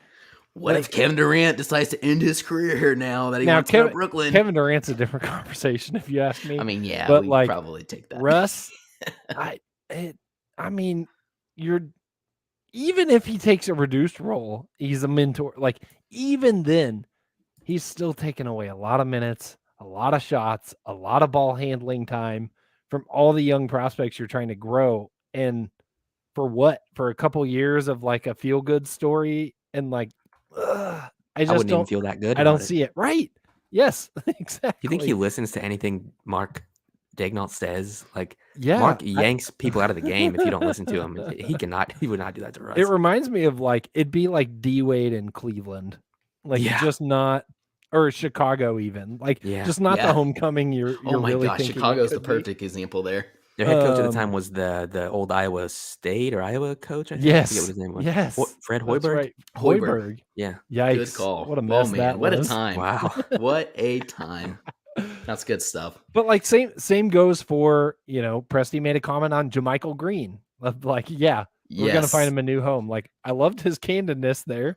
What if Kevin Durant decides to end his career here now that he wants to go to Brooklyn? Kevin Durant's a different conversation, if you ask me. I mean, yeah, but we like, probably take that. Russ, even if he takes a reduced role, he's a mentor. Like, even then, he's still taking away a lot of minutes, a lot of shots, a lot of ball handling time from all the young prospects you're trying to grow. And for what? For a couple years of like a feel-good story and like, I wouldn't even feel that good. I don't see it. Right. Yes, exactly. You think he listens to anything Mark Daignault says? Like, yeah, Mark yanks people out of the game if you don't listen to him. He would not do that to Russ. It reminds me of like, it'd be like D-Wade in Cleveland. Like, just not, or Chicago even. Like, just not the homecoming you're oh my really gosh, thinking Chicago's the perfect example there. Their head coach at the time was the old Iowa State or Iowa coach. I yes, forget what his name was. Yes, Fred Hoiberg. Right. Hoiberg. Yeah. Yikes. Good call. What a mess that was. What a time. Wow. What a time. That's good stuff. But like same goes for, Presti made a comment on JaMychal Green. Like, we're gonna find him a new home. Like, I loved his candidness there,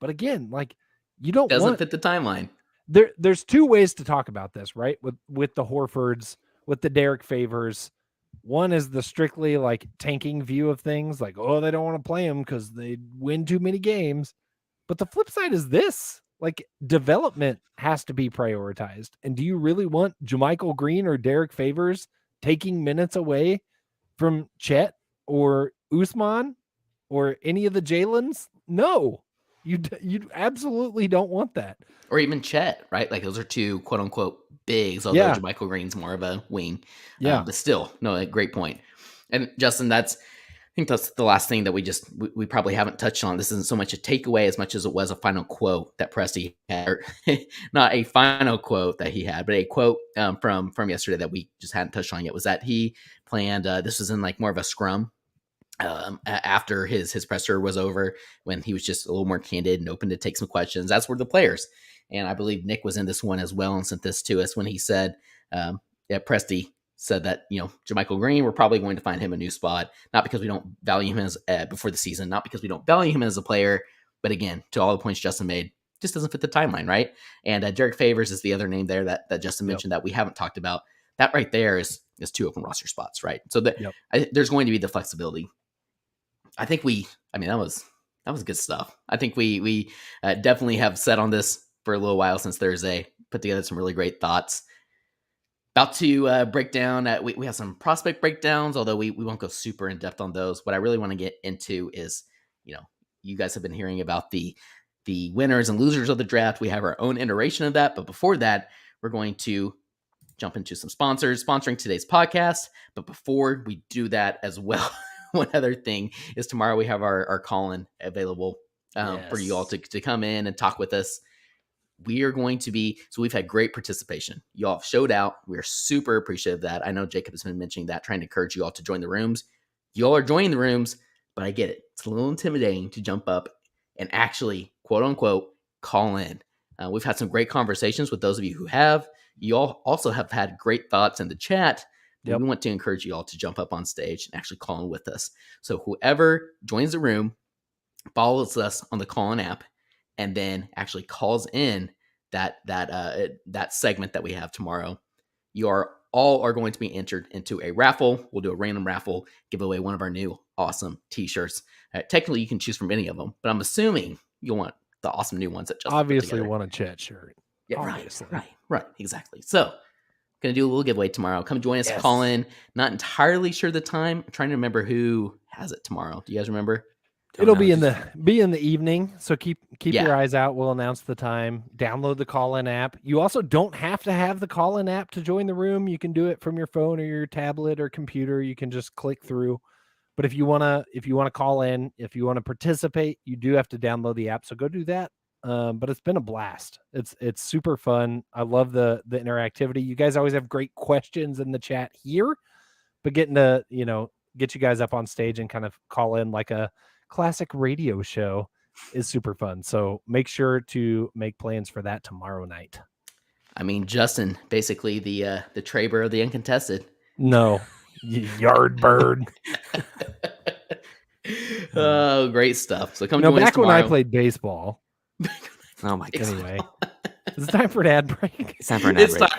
but again, like, you doesn't fit the timeline. There's two ways to talk about this, right? With the Horfords, with the Derek Favors. One is the strictly like tanking view of things, like, they don't want to play him because they win too many games. But the flip side is this. Like, development has to be prioritized. And do you really want JaMychal Green or Derek Favors taking minutes away from Chet or Ousmane or any of the Jalens? No, you absolutely don't want that. Or even Chet, right? Like those are two quote unquote bigs, although JaMychal Green's more of a wing. Yeah. But still, no, a great point. And Justin, I think that's the last thing that we probably haven't touched on. This isn't so much a takeaway as much as it was a final quote that Presti had, or not a final quote that he had, but a quote from yesterday that we just hadn't touched on yet, was that he planned, this was in like more of a scrum after his presser was over, when he was just a little more candid and open to take some questions. That's where the players, and I believe Nick was in this one as well and sent this to us when he said, Presti said that, JaMychal Green, we're probably going to find him a new spot, not because we don't value him as before the season, not because we don't value him as a player, but again, to all the points Justin made, just doesn't fit the timeline, right? And Derek Favors is the other name there that Justin mentioned that we haven't talked about. That right there is 2 open roster spots, right? So there's going to be the flexibility. I think that was good stuff. I think we definitely have set on this for a little while since Thursday, put together some really great thoughts. About to break down, we have some prospect breakdowns, although we won't go super in depth on those. What I really want to get into is, you guys have been hearing about the winners and losers of the draft. We have our own iteration of that. But before that, we're going to jump into some sponsors sponsoring today's podcast. But before we do that as well, one other thing is tomorrow we have our call-in available for you all to come in and talk with us. We are going to be, so we've had great participation. You all have showed out. We're super appreciative of that. I know Jacob has been mentioning that, trying to encourage you all to join the rooms. You all are joining the rooms, but I get it. It's a little intimidating to jump up and actually, quote unquote, call in. We've had some great conversations with those of you who have. You all also have had great thoughts in the chat. Yep. We want to encourage you all to jump up on stage and actually call in with us. So whoever joins the room, follows us on the call-in app, and then actually calls in that segment that we have tomorrow, you all are going to be entered into a raffle. We'll do a random raffle, give away one of our new awesome t-shirts. Technically, you can choose from any of them, but I'm assuming you'll want the awesome new ones that just obviously want a Chet shirt. Yeah, right, exactly. So, going to do a little giveaway tomorrow. Come join us, call in. Not entirely sure the time. I'm trying to remember who has it tomorrow. Do you guys remember? It'll be in the evening, so keep your eyes out. We'll announce the time. Download the call-in app. You also don't have to have the call-in app to join the room. You can do it from your phone or your tablet or computer. You can just click through. But if you wanna call in, if you want to participate, you do have to download the app. So go do that. But it's been a blast. It's super fun. I love the interactivity. You guys always have great questions in the chat here, but getting to get you guys up on stage and kind of call in like a classic radio show is super fun. So make sure to make plans for that tomorrow night. I mean, Justin, basically the Traber of the Uncontested. No, yard bird. Oh, great stuff. So come join us back tomorrow. when I played baseball. Oh my god. Anyway, it's time for an ad break. It's time for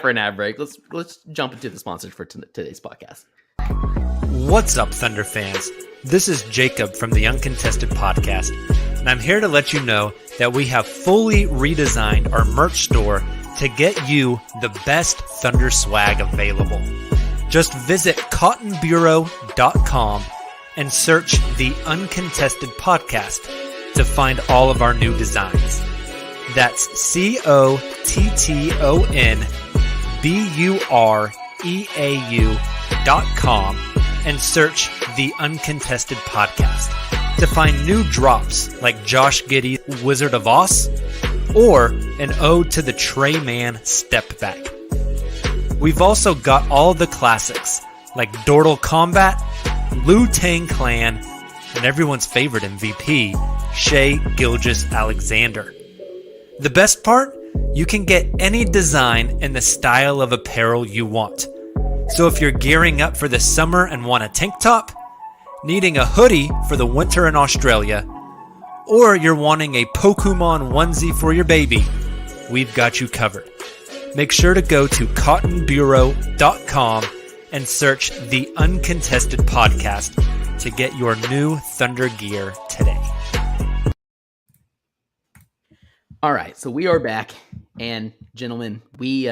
an ad break. Let's jump into the sponsors for today's podcast. What's up, Thunder fans? This is Jacob from the Uncontested podcast, and I'm here to let you know that we have fully redesigned our merch store to get you the best Thunder swag available. Just visit cottonbureau.com and search the Uncontested podcast to find all of our new designs. That's cottonbureau.com and search the Uncontested podcast to find new drops like Josh Giddey's Wizard of Oz or an ode to the Trey Man Step Back. We've also got all the classics like Dortal Combat, Liu Tang Clan, and everyone's favorite MVP, Shai Gilgeous-Alexander. The best part? You can get any design and the style of apparel you want. So if you're gearing up for the summer and want a tank top, needing a hoodie for the winter in Australia, or you're wanting a Pokemon onesie for your baby, we've got you covered. Make sure to go to cottonbureau.com and search the Uncontested podcast to get your new Thunder gear today. All right, so we are back, and gentlemen, we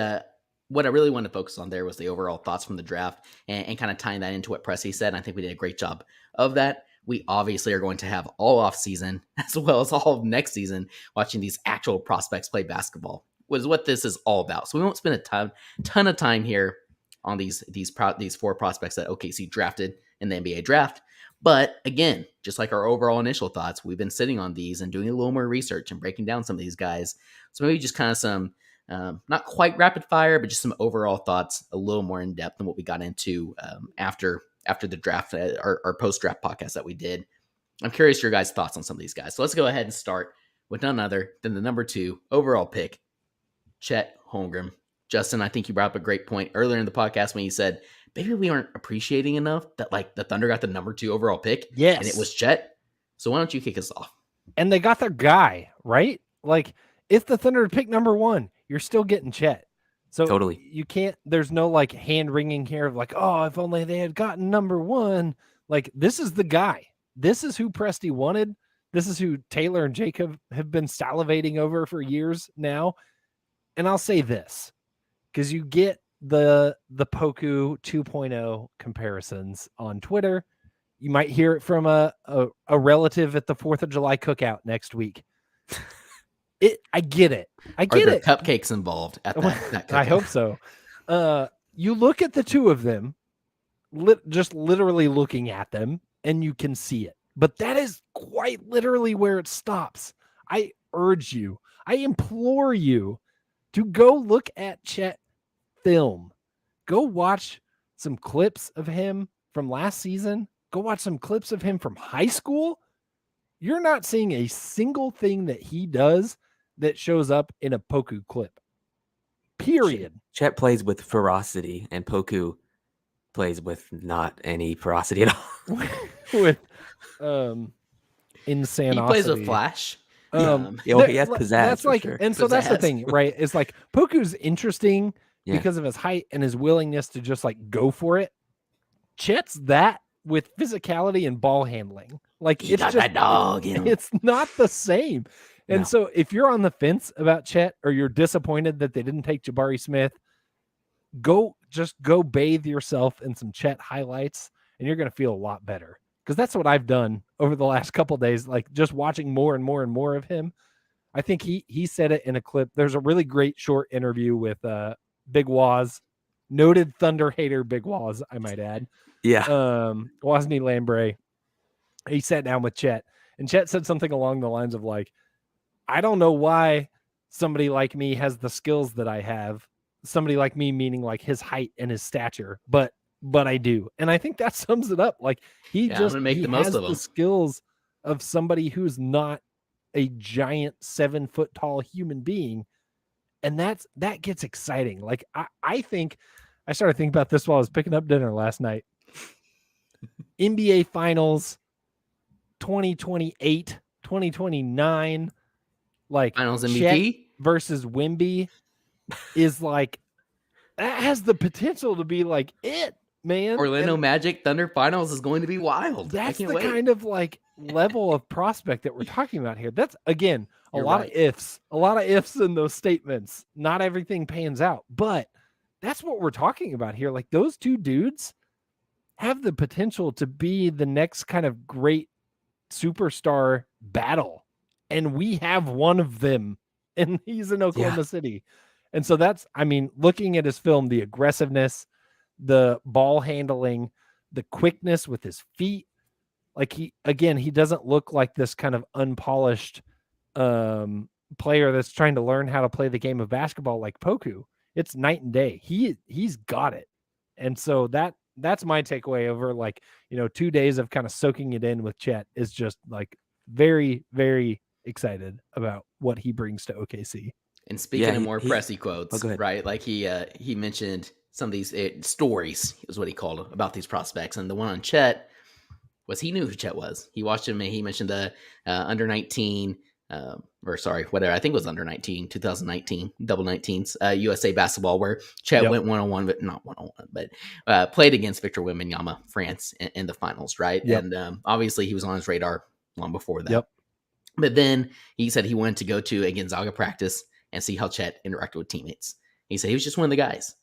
what I really wanted to focus on there was the overall thoughts from the draft and kind of tying that into what Pressy said. And I think we did a great job of that. We obviously are going to have all off season as well as all of next season watching these actual prospects play basketball, which is what this is all about. So we won't spend a ton of time here on these four prospects that OKC drafted in the NBA draft. But again, just like our overall initial thoughts, we've been sitting on these and doing a little more research and breaking down some of these guys. So maybe just kind of some, not quite rapid fire, but just some overall thoughts, a little more in depth than what we got into after the draft, our post-draft podcast that we did. I'm curious your guys' thoughts on some of these guys. So let's go ahead and start with none other than the number 2 overall pick, Chet Holmgren. Justin, I think you brought up a great point earlier in the podcast when you said, maybe we aren't appreciating enough that like the Thunder got the number 2 overall pick. Yes. And it was Chet. So why don't you kick us off? And they got their guy, right? Like if the Thunder pick number 1, you're still getting Chet. So Totally. You can't, there's no like hand wringing here of like, oh, if only they had gotten number 1. Like this is the guy. This is who Presti wanted. This is who Taylor and Jacob have been salivating over for years now. And I'll say this, because you get the Poku 2.0 comparisons on Twitter. You might hear it from a relative at the 4th of July cookout next week. I get it. I get it. Cupcakes involved at that I hope so. You look at the two of them, just literally looking at them, and you can see it. But that is quite literally where it stops. I urge you, I implore you to go look at Chet film. Go watch some clips of him from last season. Go watch some clips of him from high school. You're not seeing a single thing that he does that shows up in a Poku clip. Period. Chet plays with ferocity, and Poku plays with not any ferocity at all. With insanity. He plays with flash. He has pizzazz. That's like, sure. and so that's the thing, right? It's like Poku's interesting because of his height and his willingness to just like go for it. Chet's that with physicality and ball handling. Like it's just it's not the same. And so if you're on the fence about Chet or you're disappointed that they didn't take Jabari Smith, go bathe yourself in some Chet highlights and you're going to feel a lot better. Because that's what I've done over the last couple of days, like just watching more and more and more of him. I think he said it in a clip. There's a really great short interview with Big Waz, noted Thunder hater Big Waz, I might add. Yeah. Ousmane Dieng. He sat down with Chet, and Chet said something along the lines of like, I don't know why somebody like me has the skills that I have. Somebody like me, meaning like his height and his stature, but I do. And I think that sums it up. Like he has the skills of somebody who's not a giant 7 foot tall human being. And that gets exciting. Like I think I started thinking about this while I was picking up dinner last night. NBA Finals 2028, 2029, like Finals MVP Chet versus Wemby is like, that has the potential to be like it, man. Orlando Magic Thunder Finals is going to be wild. That's the kind of like level of prospect that we're talking about here. That's again a lot of ifs in those statements. Not everything pans out, but that's what we're talking about here. Like those two dudes have the potential to be the next kind of great superstar battle, and we have one of them, and he's in Oklahoma City. And so that's, I mean, looking at his film, the aggressiveness, the ball handling, the quickness with his feet. Like he doesn't look like this kind of unpolished player that's trying to learn how to play the game of basketball like Poku. It's night and day. He's got it. And so that's my takeaway over 2 days of kind of soaking it in with Chet is just like very, very excited about what he brings to OKC. And speaking of more Pressy quotes, right? Like he mentioned some of these stories is what he called them about these prospects. And the one on Chet was he knew who Chet was. He watched him and he mentioned the under 19, I think it was under 19, 2019, double 19s, USA basketball where Chet went one-on-one, but not one-on-one, but played against Victor Wembanyama, France in the finals, right? Yep. And obviously he was on his radar long before that. Yep. But then he said he wanted to go to a Gonzaga practice and see how Chet interacted with teammates. He said he was just one of the guys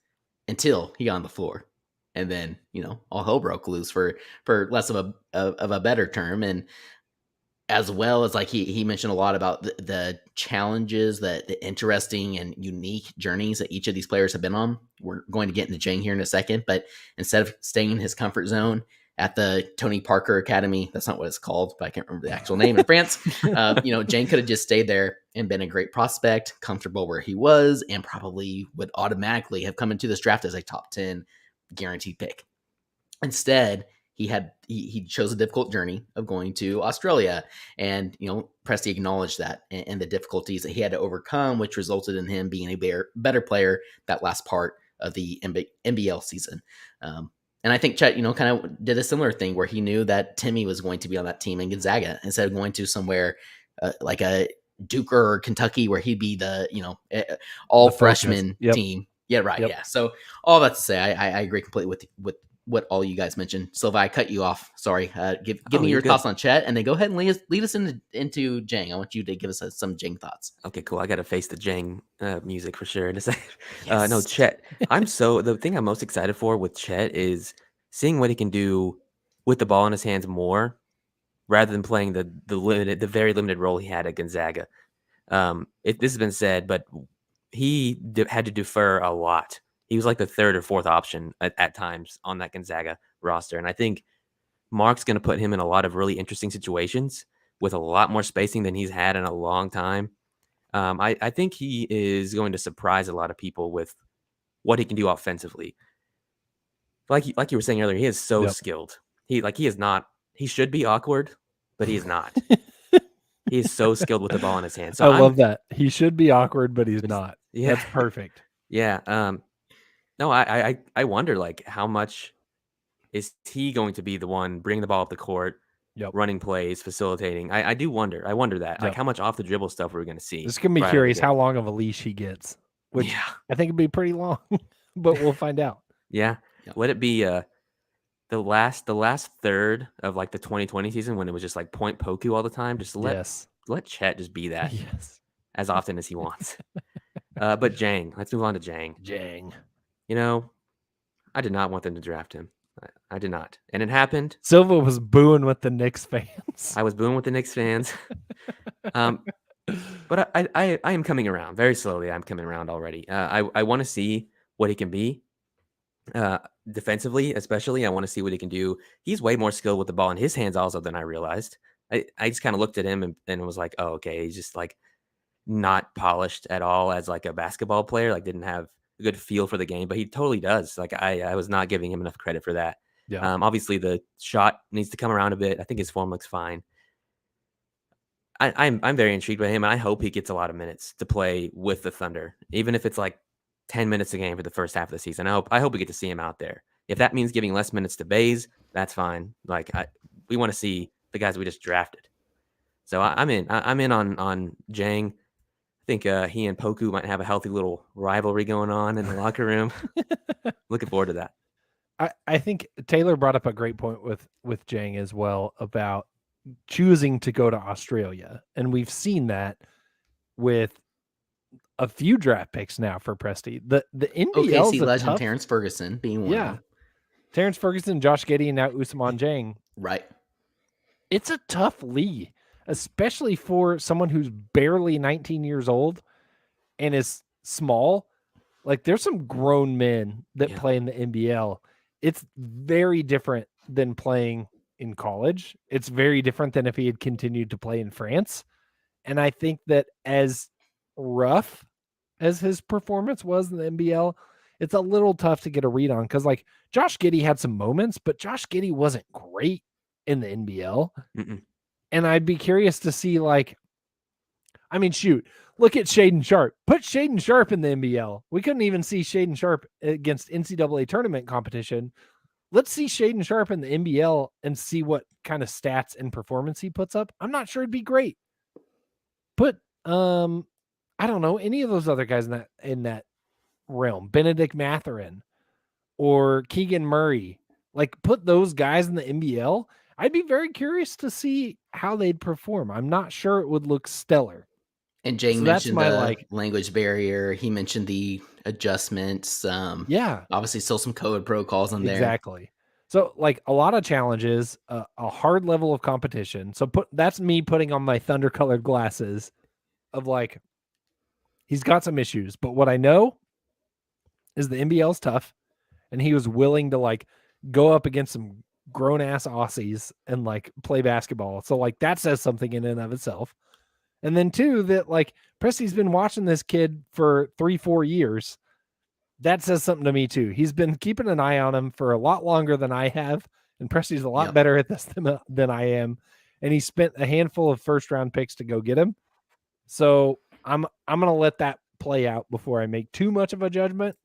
until he got on the floor. And then, all hell broke loose for less of a better term. And as well as he mentioned a lot about the challenges, the interesting and unique journeys that each of these players have been on. We're going to get into Dieng here in a second, but instead of staying in his comfort zone at the Tony Parker Academy, that's not what it's called, but I can't remember the actual name in France. Dieng could have just stayed there and been a great prospect, comfortable where he was, and probably would automatically have come into this draft as a top 10 guaranteed pick. Instead, he chose a difficult journey of going to Australia, and Presti acknowledged that and the difficulties that he had to overcome, which resulted in him being a better player that last part of the NBL season. And I think Chet, kind of did a similar thing where he knew that Timmy was going to be on that team in Gonzaga instead of going to somewhere like a Duke or Kentucky where he'd be the all the freshman team. Yeah, right. Yep. Yeah. So all that to say, I agree completely with what all you guys mentioned. Silva, I cut you off. Sorry. Give me your thoughts on Chet, and then go ahead and lead us into Dieng. I want you to give us some Dieng thoughts. Okay, cool. I got to face the Dieng music for sure in a second. Yes. No, Chet. The thing I'm most excited for with Chet is seeing what he can do with the ball in his hands more, rather than playing the very limited role he had at Gonzaga. This has been said, but he had to defer a lot. He was like the third or fourth option at times on that Gonzaga roster. And I think Mark's going to put him in a lot of really interesting situations with a lot more spacing than he's had in a long time. I think he is going to surprise a lot of people with what he can do offensively. Like you were saying earlier, he is so skilled. He is not. He should be awkward, but he is not. He is so skilled with the ball in his hands. So I love that. He should be awkward, but he's not. Yeah. That's perfect. Yeah. No, I wonder how much is he going to be the one bringing the ball up the court, running plays, facilitating. I do wonder. I wonder that how much off the dribble stuff we're going to see. This is going to be curious how long of a leash he gets, which I think it'd be pretty long, but we'll find out. Yeah. Would it be the last third of the 2020 season when it was just point Poku all the time? Just let Chet just be that as often as he wants. But Dieng, let's move on to Dieng. Dieng. I did not want them to draft him. I did not. And it happened. Silva was booing with the Knicks fans. I was booing with the Knicks fans. But I am coming around very slowly. I'm coming around already. I want to see what he can be. Defensively, especially, I want to see what he can do. He's way more skilled with the ball in his hands also than I realized. I just kind of looked at him and was like, oh, okay. He's just not polished at all as a basketball player, didn't have a good feel for the game, but he totally does. I was not giving him enough credit for that. Yeah. Obviously the shot needs to come around a bit. I think his form looks fine. I'm very intrigued by him, and I hope he gets a lot of minutes to play with the Thunder, even if it's 10 minutes a game for the first half of the season. I hope we get to see him out there. If that means giving less minutes to Baze, that's fine. We want to see the guys we just drafted. So I'm in on Dieng. I think he and Poku might have a healthy little rivalry going on in the locker room. Looking forward to that. I think Taylor brought up a great point with Dieng as well about choosing to go to Australia. And we've seen that with a few draft picks now for Presti. The NBL OKC legend Terrence Ferguson being one. Yeah. Terrence Ferguson, Josh Giddey, and now Ousmane Dieng. Right. It's a tough league, especially for someone who's barely 19 years old and is small. There's some grown men that play in the NBL. It's very different than playing in college. It's very different than if he had continued to play in France. And I think that as rough as his performance was in the NBL, it's a little tough to get a read on because Josh Giddey had some moments, but Josh Giddey wasn't great in the NBL. Mm-mm. And I'd be curious to see look at Shaedon Sharpe. Put Shaedon Sharpe in the NBL. We couldn't even see Shaedon Sharpe against NCAA tournament competition. Let's see Shaedon Sharpe in the NBL and see what kind of stats and performance he puts up. I'm not sure it'd be great. Put I don't know, any of those other guys in that realm, Benedict Mathurin or Keegan Murray, put those guys in the NBL. I'd be very curious to see how they'd perform. I'm not sure it would look stellar. And Jang So that's mentioned my, the language barrier. He mentioned the adjustments. Yeah, Obviously still some code protocols in there. exactly. So like a lot of challenges, a hard level of competition. So that's me putting on my thunder colored glasses of like, he's got some issues, but what I know is the NBL's tough, and he was willing to like go up against some grown ass Aussies and like play basketball. So like that says something in and of itself. And then two, that like Presti's been watching this kid for 3-4 years. That says something to me too. He's been keeping an eye on him for a lot longer than I have, and Presti's a lot better at this than I am. And he spent a handful of first round picks to go get him. So I'm gonna let that play out before I make too much of a judgment.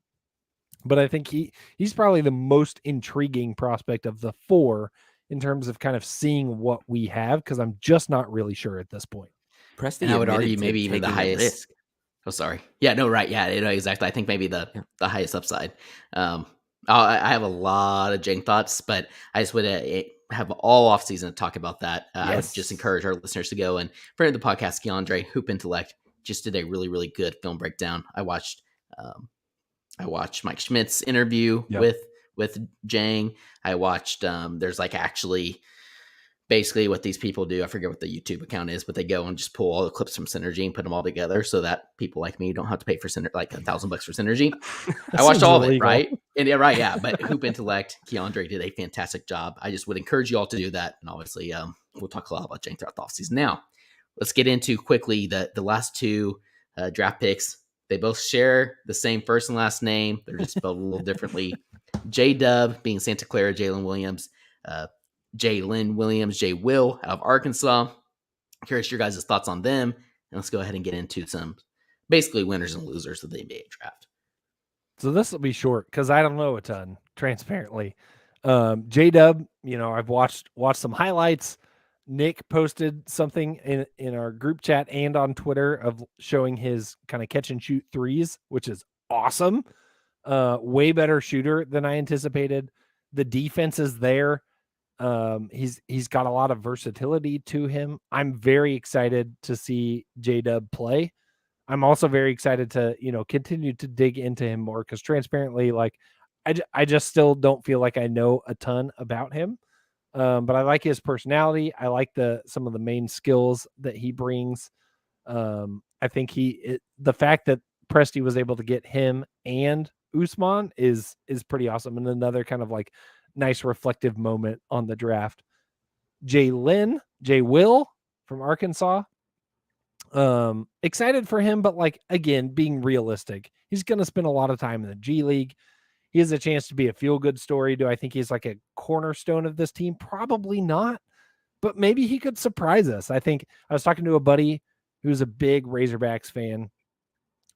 But I think he's probably the most intriguing prospect of the four in terms of kind of seeing what we have, because I'm just not really sure at this point. Presti, and I would argue maybe even the highest risk. Oh, sorry. Yeah, no, right. Yeah, exactly. I think maybe the highest upside. I have a lot of Jang thoughts, but I just would have all off season to talk about that. I would just encourage our listeners to go and friend of the podcast, Keandre, Hoop Intellect, just did a really, really good film breakdown. I watched Mike Schmidt's interview with Jang. I watched there's like actually basically what these people do. I forget what the YouTube account is, but they go and just pull all the clips from Synergy and put them all together so that people like me don't have to pay for like $1,000 for Synergy. I watched all of it, right? And yeah. But Hoop Intellect, Keandre did a fantastic job. I just would encourage you all to do that. And obviously, we'll talk a lot about Jang throughout the offseason. Now, let's get into quickly the last two draft picks. They both share the same first and last name. They're just spelled a little differently. J-Dub being Santa Clara, Jalen Williams, Jalen Williams, J. Will out of Arkansas. Curious your guys' thoughts on them. And let's go ahead and get into some basically winners and losers of the NBA draft. So this will be short because I don't know a ton, transparently. J-Dub, I've watched some highlights. Nick posted something in our group chat and on Twitter of showing his kind of catch and shoot threes, which is awesome. Way better shooter than I anticipated. The defense is there. He's got a lot of versatility to him. I'm very excited to see J-Dub play. I'm also very excited to, continue to dig into him more because transparently, like I just still don't feel like I know a ton about him. But I like his personality. I like some of the main skills that he brings. I think the fact that Presti was able to get him and Ousmane is pretty awesome. And another kind of like nice reflective moment on the draft. J. Will from Arkansas. Excited for him, but like, again, being realistic, he's going to spend a lot of time in the G League. He has a chance to be a feel-good story. Do I think he's like a cornerstone of this team? Probably not, but maybe he could surprise us. I think I was talking to a buddy who's a big Razorbacks fan.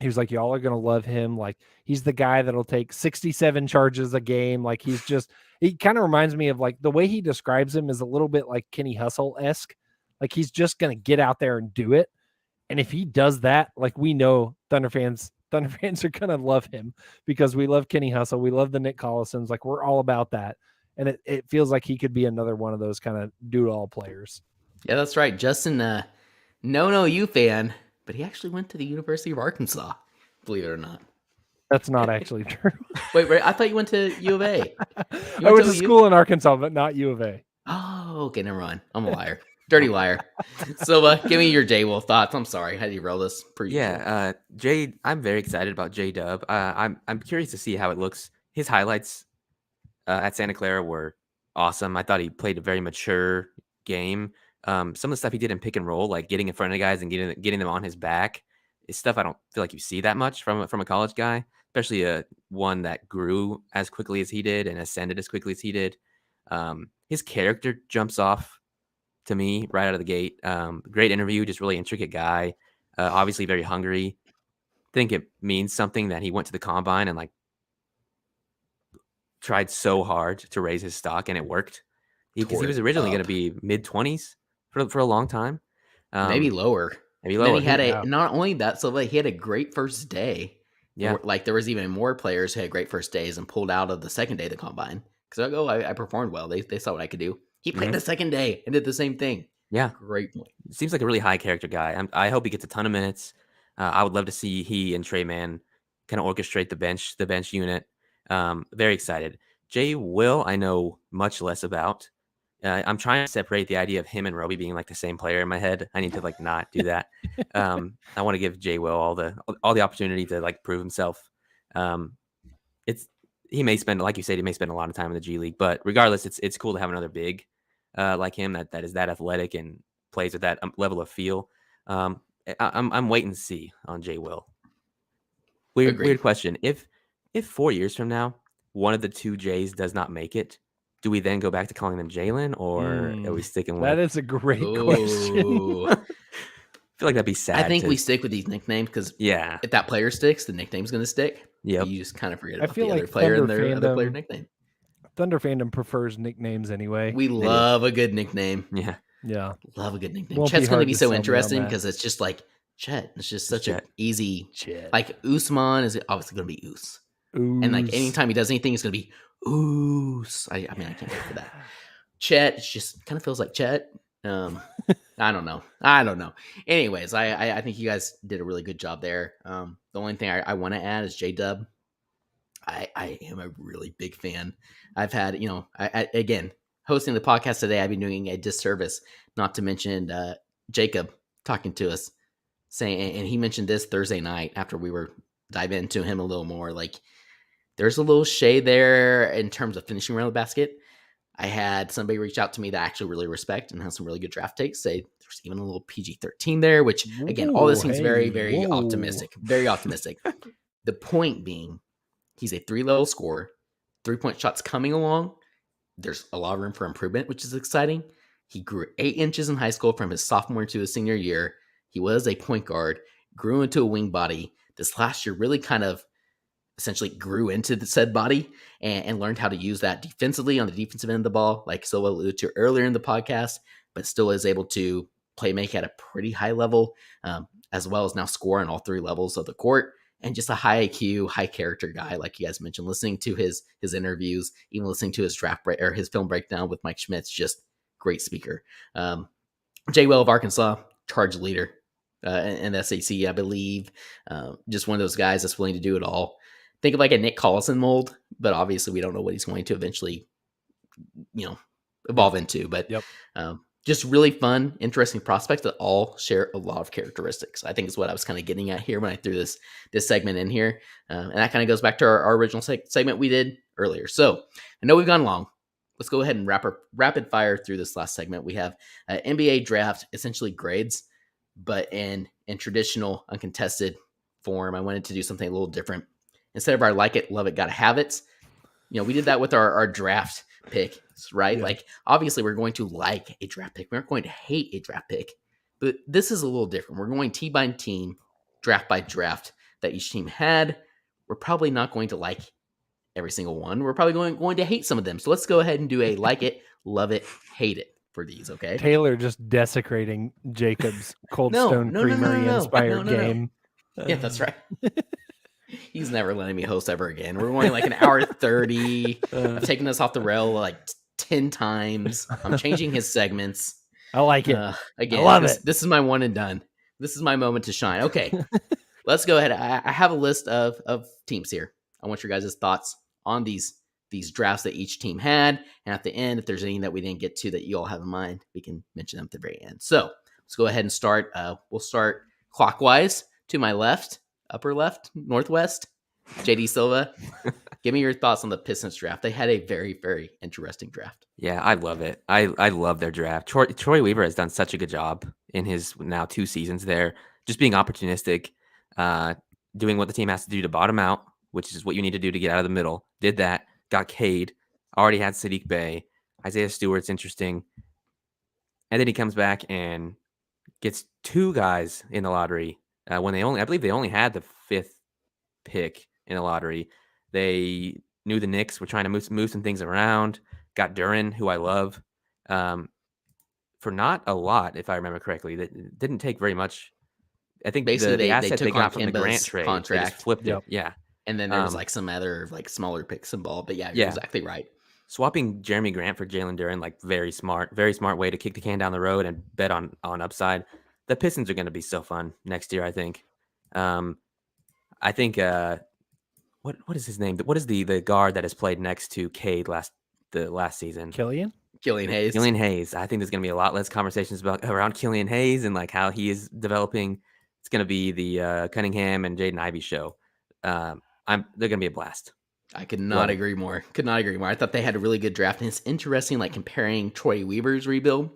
He was like, y'all are going to love him. Like, he's the guy that'll take 67 charges a game. Like, he kind of reminds me of like the way he describes him is a little bit like Kenny Hustle-esque. Like, he's just going to get out there and do it. And if he does that, like, we know Thunder fans are going to love him because we love Kenny Hustle. We love the Nick Collisons. Like, we're all about that. And it feels like he could be another one of those kind of do-it-all players. Yeah, that's right. Justin, no you fan, but he actually went to the University of Arkansas, believe it or not. That's not actually true. Wait, I thought you went to U of A. I went to school in Arkansas, but not U of A. Oh, okay, never mind. I'm a liar. Dirty liar. So, give me your J-Will thoughts. I'm sorry. How do you roll this? I'm very excited about J-Dub. I'm curious to see how it looks. His highlights at Santa Clara were awesome. I thought he played a very mature game. Some of the stuff he did in pick and roll, like getting in front of guys and getting them on his back, is stuff I don't feel like you see that much from a college guy, especially one that grew as quickly as he did and ascended as quickly as he did. His character jumps off to me right out of the gate. Great interview, just really intricate guy. Obviously very hungry. Think it means something that he went to the combine and like tried so hard to raise his stock, and it worked because he was originally going to be mid-20s for a long time. Maybe lower. Then he had not only that, so he had a great first day. Yeah. Like there was even more players who had great first days and pulled out of the second day of the combine. Because I performed well. They saw what I could do. He played the second day and did the same thing. Yeah. Great point. Seems like a really high character guy. I hope he gets a ton of minutes. I would love to see he and Trey Mann kind of orchestrate the bench unit. Very excited. Jay Will, I know much less about. I'm trying to separate the idea of him and Roby being like the same player in my head. I need to like not do that. I want to give Jay Will all the opportunity to like prove himself. He may spend, like you said, a lot of time in the G League, but regardless, it's cool to have another big like him that is that athletic and plays with that level of feel. I'm waiting to see on Jay Will. Weird question. If 4 years from now, one of the two Jays does not make it, do we then go back to calling them Jalen, or are we sticking with? That is a great question. I feel like that'd be sad. I think we stick with these nicknames because if that player sticks, the nickname's going to stick. Yeah, you just kind of forget about the other like player and Thunder their fandom, other player nickname. Thunder fandom prefers nicknames anyway. We love a good nickname. Yeah, love a good nickname. Chet's going to be so interesting because it's just like Chet. It's just such an easy Chet. Like Ousmane is obviously going to be Oos. And like anytime he does anything, it's going to be Oos. I mean, I can't wait for that. Chet, it just kind of feels like Chet. I don't know. Anyways, I think you guys did a really good job there. The only thing I want to add is J-Dub. I am a really big fan. I've had, again, hosting the podcast today, I've been doing a disservice, not to mention Jacob talking to us, saying, and he mentioned this Thursday night after we were diving into him a little more, like there's a little shade there in terms of finishing around the basket. I had somebody reach out to me that I actually really respect and has some really good draft takes, say there's even a little PG-13 there, which again, all this seems very, very optimistic, very optimistic. The point being, he's a 3-level scorer, 3-point shots coming along. There's a lot of room for improvement, which is exciting. He grew 8 inches in high school from his sophomore to his senior year. He was a point guard, grew into a wing body. This last year really kind of essentially grew into the said body and learned how to use that defensively on the defensive end of the ball, like Silva alluded to earlier in the podcast, but still is able to play make at a pretty high level, as well as now score on all 3 levels of the court. And just a high IQ, high character guy, like you guys mentioned. Listening to his interviews, even listening to his or his film breakdown with Mike Schmitz, just great speaker. Jay Will of Arkansas, charge leader in the SEC, I believe. Just one of those guys that's willing to do it all. Think of like a Nick Collison mold, but obviously we don't know what he's going to eventually, evolve into. But just really fun, interesting prospects that all share a lot of characteristics. I think is what I was kind of getting at here when I threw this segment in here. And that kind of goes back to our original segment we did earlier. So I know we've gone long. Let's go ahead and rapid fire through this last segment. We have NBA draft, essentially grades, but in traditional uncontested form. I wanted to do something a little different. Instead of our like it, love it, gotta have it. We did that with our draft pick, right? Yeah. Like, obviously, we're going to like a draft pick. We aren't going to hate a draft pick. But this is a little different. We're going team by team, draft by draft that each team had. We're probably not going to like every single one. We're probably going to hate some of them. So let's go ahead and do a like it, love it, hate it for these, okay? Taylor just desecrating Jacob's Cold Stone Creamery inspired game. Yeah, that's right. He's never letting me host ever again. We're going like an hour 30. I've taken this off the rail like 10 times. I'm changing his segments. I like it. Again, I love it. This is my one and done. This is my moment to shine. Okay, let's go ahead. I have a list of teams here. I want your guys' thoughts on these drafts that each team had. And at the end, if there's any that we didn't get to that you all have in mind, we can mention them at the very end. So let's go ahead and start. We'll start clockwise to my left. Upper left, northwest, JD Silva. Give me your thoughts on the Pistons draft. They had a very, very interesting draft. Yeah, I love it. I love their draft. Troy Weaver has done such a good job in his now 2 seasons there, just being opportunistic, doing what the team has to do to bottom out, which is what you need to do to get out of the middle. Did that, got Cade, already had Sadiq Bey, Isaiah Stewart's interesting. And then he comes back and gets 2 guys in the lottery. When I believe they only had the 5th pick in the lottery. They knew the Knicks were trying to move some things around. Got Duren, who I love, for not a lot, if I remember correctly. That didn't take very much. I think basically the asset they got from the Grant trade, contract, they just flipped it. Yeah, and then there was like some other like smaller picks involved. But yeah, you're exactly right. Swapping Jeremy Grant for Jalen Duren, like very smart way to kick the can down the road and bet on upside. The Pistons are going to be so fun next year, I think. I think what is his name? What is the guard that has played next to Cade the last season? Killian Hayes. Killian Hayes. I think there's going to be a lot less conversations around Killian Hayes and like how he is developing. It's going to be the Cunningham and Jaden Ivey show. They're going to be a blast. I could not agree more. I thought they had a really good draft, and it's interesting, like comparing Troy Weaver's rebuild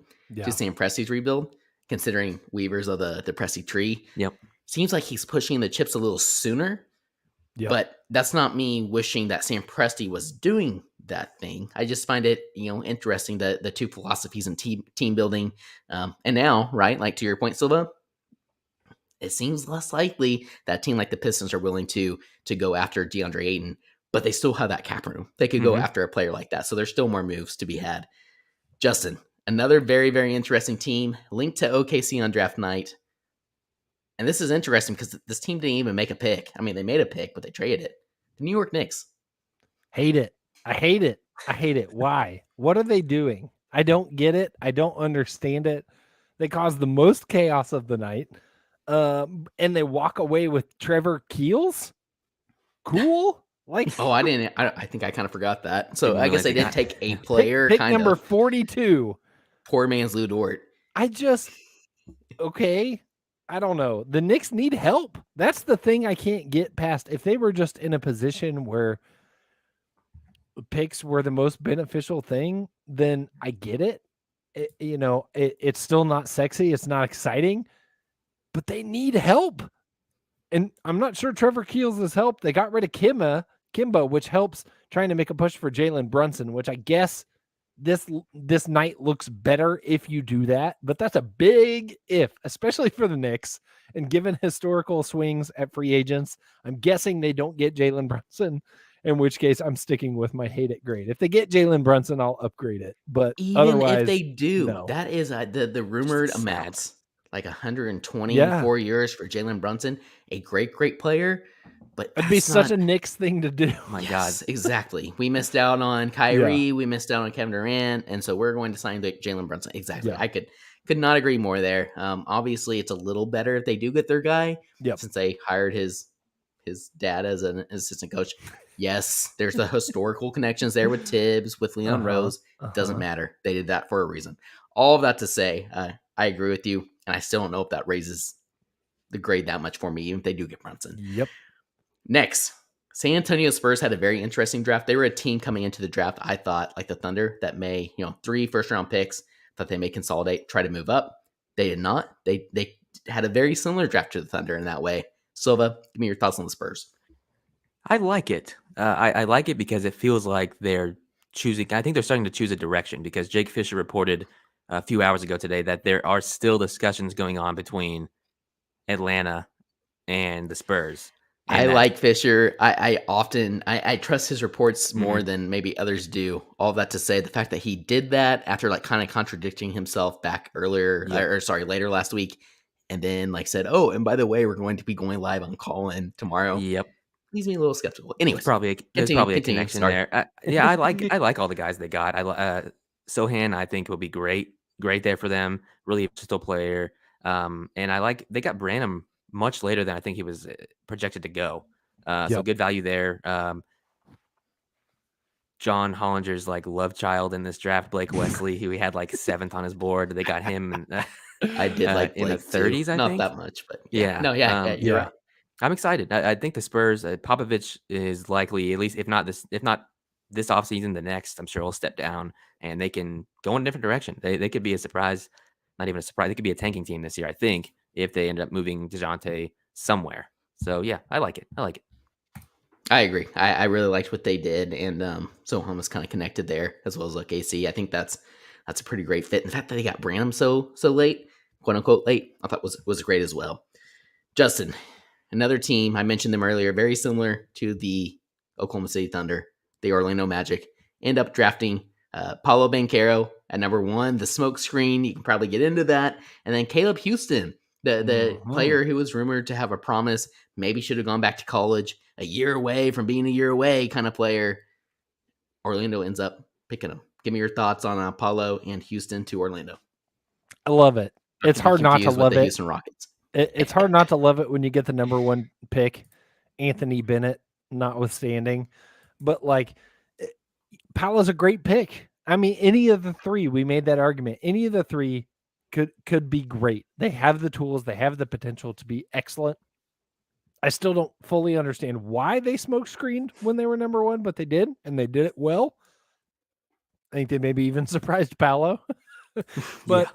to Sam Presti's rebuild, considering Weaver's of the Presti tree. Yep. Seems like he's pushing the chips a little sooner. Yep. But that's not me wishing that Sam Presti was doing that thing. I just find it, interesting that the two philosophies in team building, and now, right, like to your point, Silva, it seems less likely that a team like the Pistons are willing to go after DeAndre Ayton. But they still have that cap room. They could go after a player like that. So there's still more moves to be had. Justin, another very, very interesting team linked to OKC on draft night. And this is interesting because this team didn't even make a pick. I mean, they made a pick, but they traded it. The New York Knicks. Hate it. I hate it. Why? What are they doing? I don't get it. I don't understand it. They caused the most chaos of the night. And they walk away with Trevor Keels? Cool. Like, I think I kind of forgot that. So I guess they did take a player. Pick number 42. Poor man's Lou Dort. Okay. I don't know. The Knicks need help. That's the thing I can't get past. If they were just in a position where picks were the most beneficial thing, then I get it. It's still not sexy. It's not exciting, but they need help. And I'm not sure Trevor Keels has helped. They got rid of Kimba, which helps trying to make a push for Jalen Brunson, which I guess this night looks better if you do that. But that's a big if, especially for the Knicks. And given historical swings at free agents, I'm guessing they don't get Jalen Brunson, in which case I'm sticking with my hate it grade. If they get Jalen Brunson, I'll upgrade it. But even otherwise, if they do, no. That is the rumored amounts. Like 124 years for Jalen Brunson, a great player. But it'd be such a Knicks thing to do. Oh my God, exactly. We missed out on Kyrie. We missed out on Kevin Durant. And so we're going to sign Jalen Brunson. Exactly. Yeah. I could not agree more there. Obviously, it's a little better if they do get their guy, since they hired his dad as an assistant coach. Yes, there's the historical connections there with Tibbs, with Leon Rose. Doesn't matter. They did that for a reason. All of that to say, I agree with you. And I still don't know if that raises the grade that much for me, even if they do get Brunson. Yep. Next, San Antonio Spurs had a very interesting draft. They were a team coming into the draft, I thought, like the Thunder, that may, 3 first-round picks, thought they may consolidate, try to move up. They did not. They had a very similar draft to the Thunder in that way. Silva, give me your thoughts on the Spurs. I like it. I like it because it feels like they're choosing. I think they're starting to choose a direction because Jake Fisher reported a few hours ago today that there are still discussions going on between Atlanta and the Spurs. I like Fisher. I trust his reports more than maybe others do. All that to say, the fact that he did that after like kind of contradicting himself back later last week, and then said, "Oh, and by the way, we're going to be going live on Call-In tomorrow." Yep, leaves me a little skeptical. Anyways, there's probably a connection there. I like all the guys they got. Sohan, I think will be great there for them. Really versatile player. And they got Branham much later than I think he was projected to go. So good value there. John Hollinger's love child in this draft, Blake Wesley, who he had 7th on his board. They got him I did like Blake in the 30s, I Not think. Not that much, but you're right. I'm excited. I think the Spurs, Popovich is likely, at least if not this offseason, the next, I'm sure he'll step down and they can go in a different direction. They could be a surprise, not even a surprise. They could be a tanking team this year, I think, if they end up moving DeJounte somewhere. So yeah, I like it. I agree. I really liked what they did, and Sohan was kind of connected there as well as AC. I think that's a pretty great fit. In fact, that they got Branham so late, quote unquote late, I thought was great as well. Justin, another team I mentioned them earlier, very similar to the Oklahoma City Thunder, the Orlando Magic, end up drafting Paolo Banchero at number 1. The smoke screen, you can probably get into that, and then Caleb Houston, the player who was rumored to have a promise, maybe should have gone back to college, a year away from being a year away kind of player. Orlando ends up picking them. Give me your thoughts on Apollo and Houston to Orlando. I love it. It's hard not to love the it. Houston Rockets. It's hard not to love it when you get the number one pick, Anthony Bennett, notwithstanding. But Paolo's a great pick. I mean, any of the three, we made that argument. Any of the three could be great. They have the tools. They have the potential to be excellent. I still don't fully understand why they smoke screened when they were number one, but they did, and they did it well. I think they maybe even surprised Paolo. But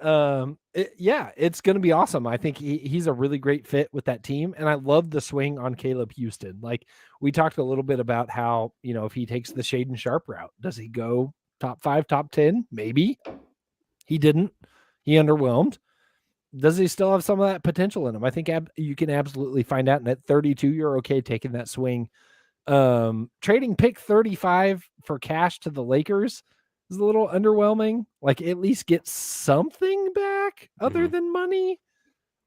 it's going to be awesome. I think he's a really great fit with that team. And I love the swing on Caleb Houston. Like, we talked a little bit about how, if he takes the Shaden Sharp route, does he go top 5, top 10? Maybe. He didn't. He underwhelmed. Does he still have some of that potential in him? I think you can absolutely find out. And at 32, you're okay taking that swing. Trading pick 35 for cash to the Lakers is a little underwhelming. Like, at least get something back other than money.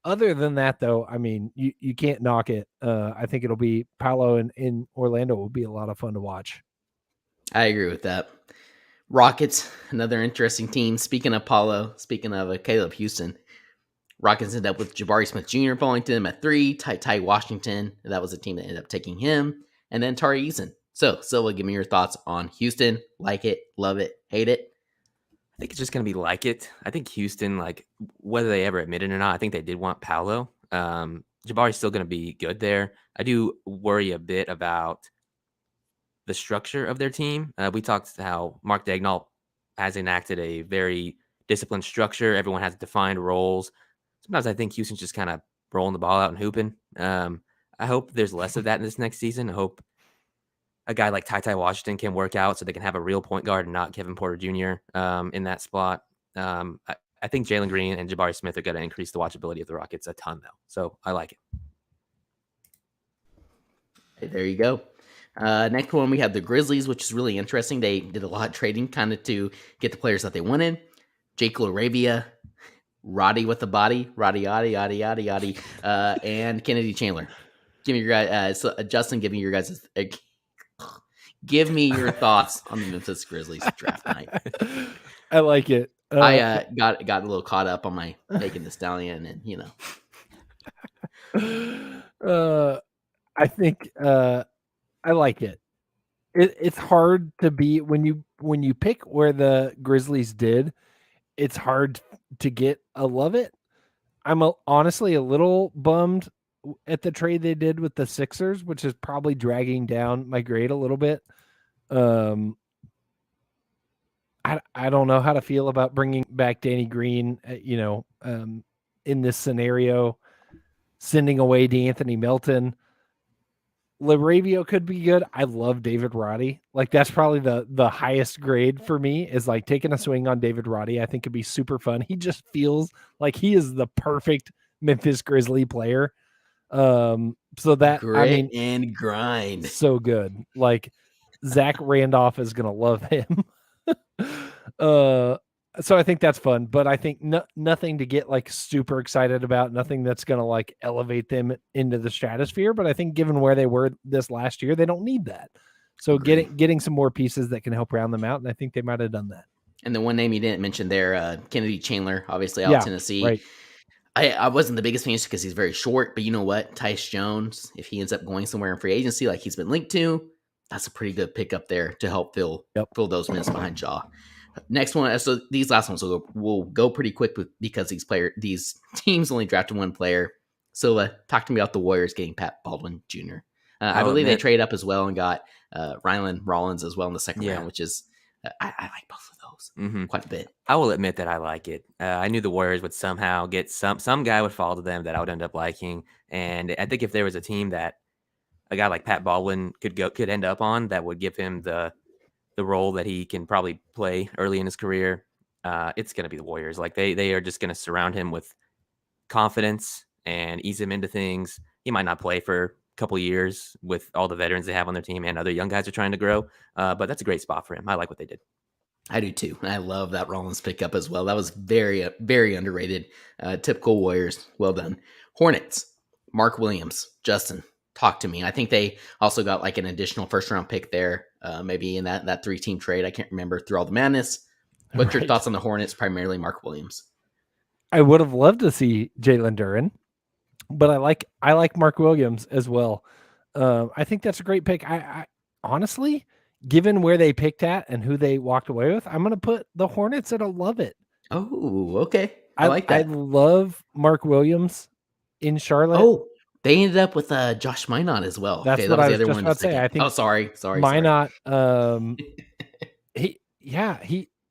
Other than that, though, I mean, you can't knock it. I think it'll be Paolo in Orlando will be a lot of fun to watch. I agree with that. Rockets, another interesting team. Speaking of Paolo, speaking of Caleb Houston, Rockets ended up with Jabari Smith Jr. falling to them at 3, Ty Washington. That was a team that ended up taking him. And then Tari Eason. So, Silva, give me your thoughts on Houston. Like it, love it, hate it? I think it's just going to be like it. I think Houston, whether they ever admit it or not, I think they did want Paolo. Jabari's still going to be good there. I do worry a bit about the structure of their team. We talked how Mark Daigneault has enacted a very disciplined structure. Everyone has defined roles. Sometimes I think Houston's just kind of rolling the ball out and hooping. I hope there's less of that in this next season. I hope a guy like Ty Washington can work out so they can have a real point guard and not Kevin Porter Jr. In that spot. I think Jalen Green and Jabari Smith are going to increase the watchability of the Rockets a ton, though. So I like it. Okay, there you go. Next one, we have the Grizzlies, which is really interesting. They did a lot of trading kind of to get the players that they wanted. Jake LaRavia, Roddy with the body, and Kennedy Chandler. Give me your guys, Justin. Give me your guys. Give me your thoughts on the Memphis Grizzlies draft night. I like it. I got a little caught up on my Megan Thee Stallion, and I think I like it. It's hard to be when you pick where the Grizzlies did. It's hard to get a love it. I'm honestly a little bummed at the trade they did with the Sixers, which is probably dragging down my grade a little bit. I don't know how to feel about bringing back Danny Green, in this scenario, sending away DeAnthony Melton. LaRavia could be good. I love David Roddy. That's probably the highest grade for me is taking a swing on David Roddy. I think could be super fun. He just feels like he is the perfect Memphis Grizzly player. So that grit and grind. So good. Zach Randolph is going to love him. So I think that's fun, but I think nothing to get super excited about, nothing that's going to elevate them into the stratosphere. But I think given where they were this last year, they don't need that. So getting some more pieces that can help round them out. And I think they might've done that. And the one name you didn't mention there, Kennedy Chandler, obviously out of Tennessee. Right. I wasn't the biggest fan just because he's very short, but you know what? Tyus Jones, if he ends up going somewhere in free agency like he's been linked to, that's a pretty good pickup there to help fill those minutes behind Jaw. Next one, so these last ones will go pretty quick because these teams only drafted one player. So talk to me about the Warriors getting Pat Baldwin Jr. I believe they trade up as well and got Rylan Rollins as well in the second round, which is I like both of those quite a bit. I will admit that I like it. I knew the Warriors would somehow get some guy would fall to them that I would end up liking, and I think if there was a team that a guy like Pat Baldwin could end up on, that would give him the role that he can probably play early in his career, it's going to be the Warriors. They are just going to surround him with confidence and ease him into things. He might not play for a couple years with all the veterans they have on their team and other young guys are trying to grow, but that's a great spot for him. I like what they did. I do too. I love that Rollins pickup as well. That was very, very underrated. Typical Warriors. Well done. Hornets. Mark Williams. Justin, Talk to me. I think they also got like an additional first round pick there, maybe in that 3-team trade. I can't remember through all the madness. What's your thoughts on the Hornets, primarily Mark Williams? I would have loved to see Jalen Duren, but I like Mark Williams as well. I think that's a great pick. I honestly, given where they picked at and who they walked away with, I'm going to put the Hornets at a love it. Oh, okay. I like that. I love Mark Williams in Charlotte. Oh, they ended up with Josh Minot as well. That's okay, what that was I the was other just one. about to say. I think. Oh, sorry. Minot.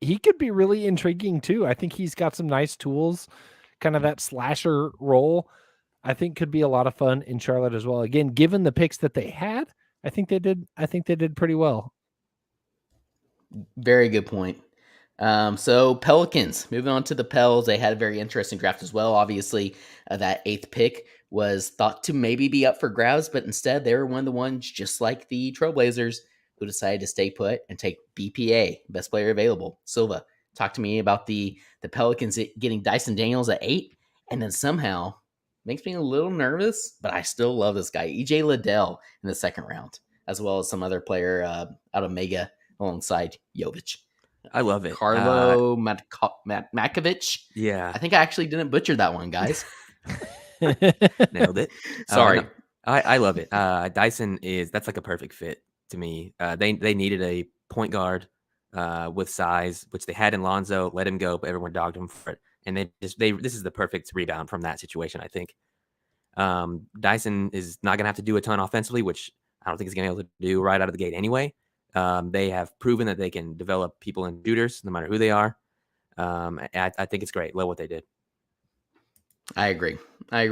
He could be really intriguing too. I think he's got some nice tools, kind of that slasher role. I think could be a lot of fun in Charlotte as well. Again, given the picks that they had, I think they did pretty well. Very good point. So Pelicans, moving on to the Pels, they had a very interesting draft as well. Obviously, that 8th pick was thought to maybe be up for grabs, but instead they were one of the ones, just like the Trailblazers, who decided to stay put and take BPA, best player available. Silva, talk to me about the Pelicans getting Dyson Daniels at 8, and then somehow makes me a little nervous, but I still love this guy, EJ Liddell, in the 2nd round, as well as some other player out of Mega alongside Jovic. I love it. Carlo Matkovic. Yeah. I think I actually didn't butcher that one, guys. Nailed it. Sorry. No, I love it. Dyson that's like a perfect fit to me. They needed a point guard with size, which they had in Lonzo, let him go, but everyone dogged him for it. And this is the perfect rebound from that situation, I think. Dyson is not going to have to do a ton offensively, which I don't think he's going to be able to do right out of the gate anyway. They have proven that they can develop people and shooters, no matter who they are. I think it's great. Love what they did. I agree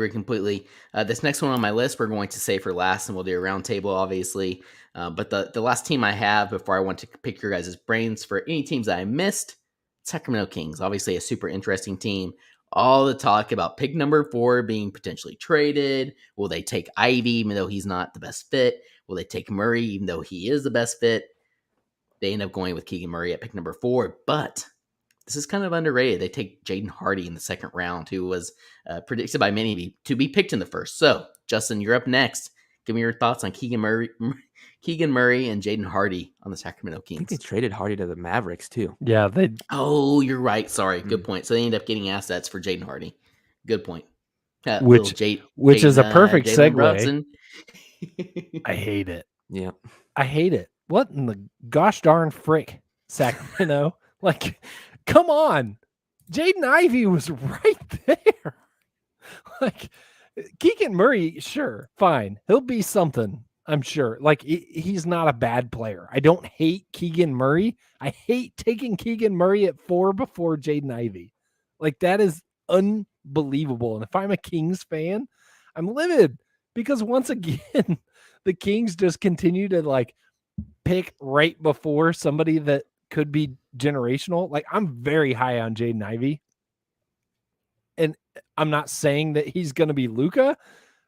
completely. This next one on my list, we're going to save for last, and we'll do a round table, obviously. But the last team I have before I want to pick your guys' brains for any teams that I missed, Sacramento Kings. Obviously a super interesting team. All the talk about pick number 4 being potentially traded. Will they take Ivy, even though he's not the best fit? Will they take Murray, even though he is the best fit? They end up going with Keegan Murray at pick number 4, but this is kind of underrated. They take Jaden Hardy in the 2nd round, who was predicted by many to be picked in the 1st. So, Justin, you're up next. Give me your thoughts on Keegan Murray and Jaden Hardy on the Sacramento Kings. I think they traded Hardy to the Mavericks too. Yeah, they. Oh, you're right. Sorry, good point. So they end up getting assets for Jaden Hardy. Good point. Which is a perfect segue. I hate it. Yeah, I hate it. What in the gosh darn frick, Sacramento? Like, come on. Jaden Ivey was right there. Like, Keegan Murray, sure, fine. He'll be something, I'm sure. Like, he's not a bad player. I don't hate Keegan Murray. I hate taking Keegan Murray at 4 before Jaden Ivey. Like, that is unbelievable. And if I'm a Kings fan, I'm livid because once again, the Kings just continue to like pick right before somebody that could be generational. Like, I'm very high on Jaden Ivey. And I'm not saying that he's going to be Luka,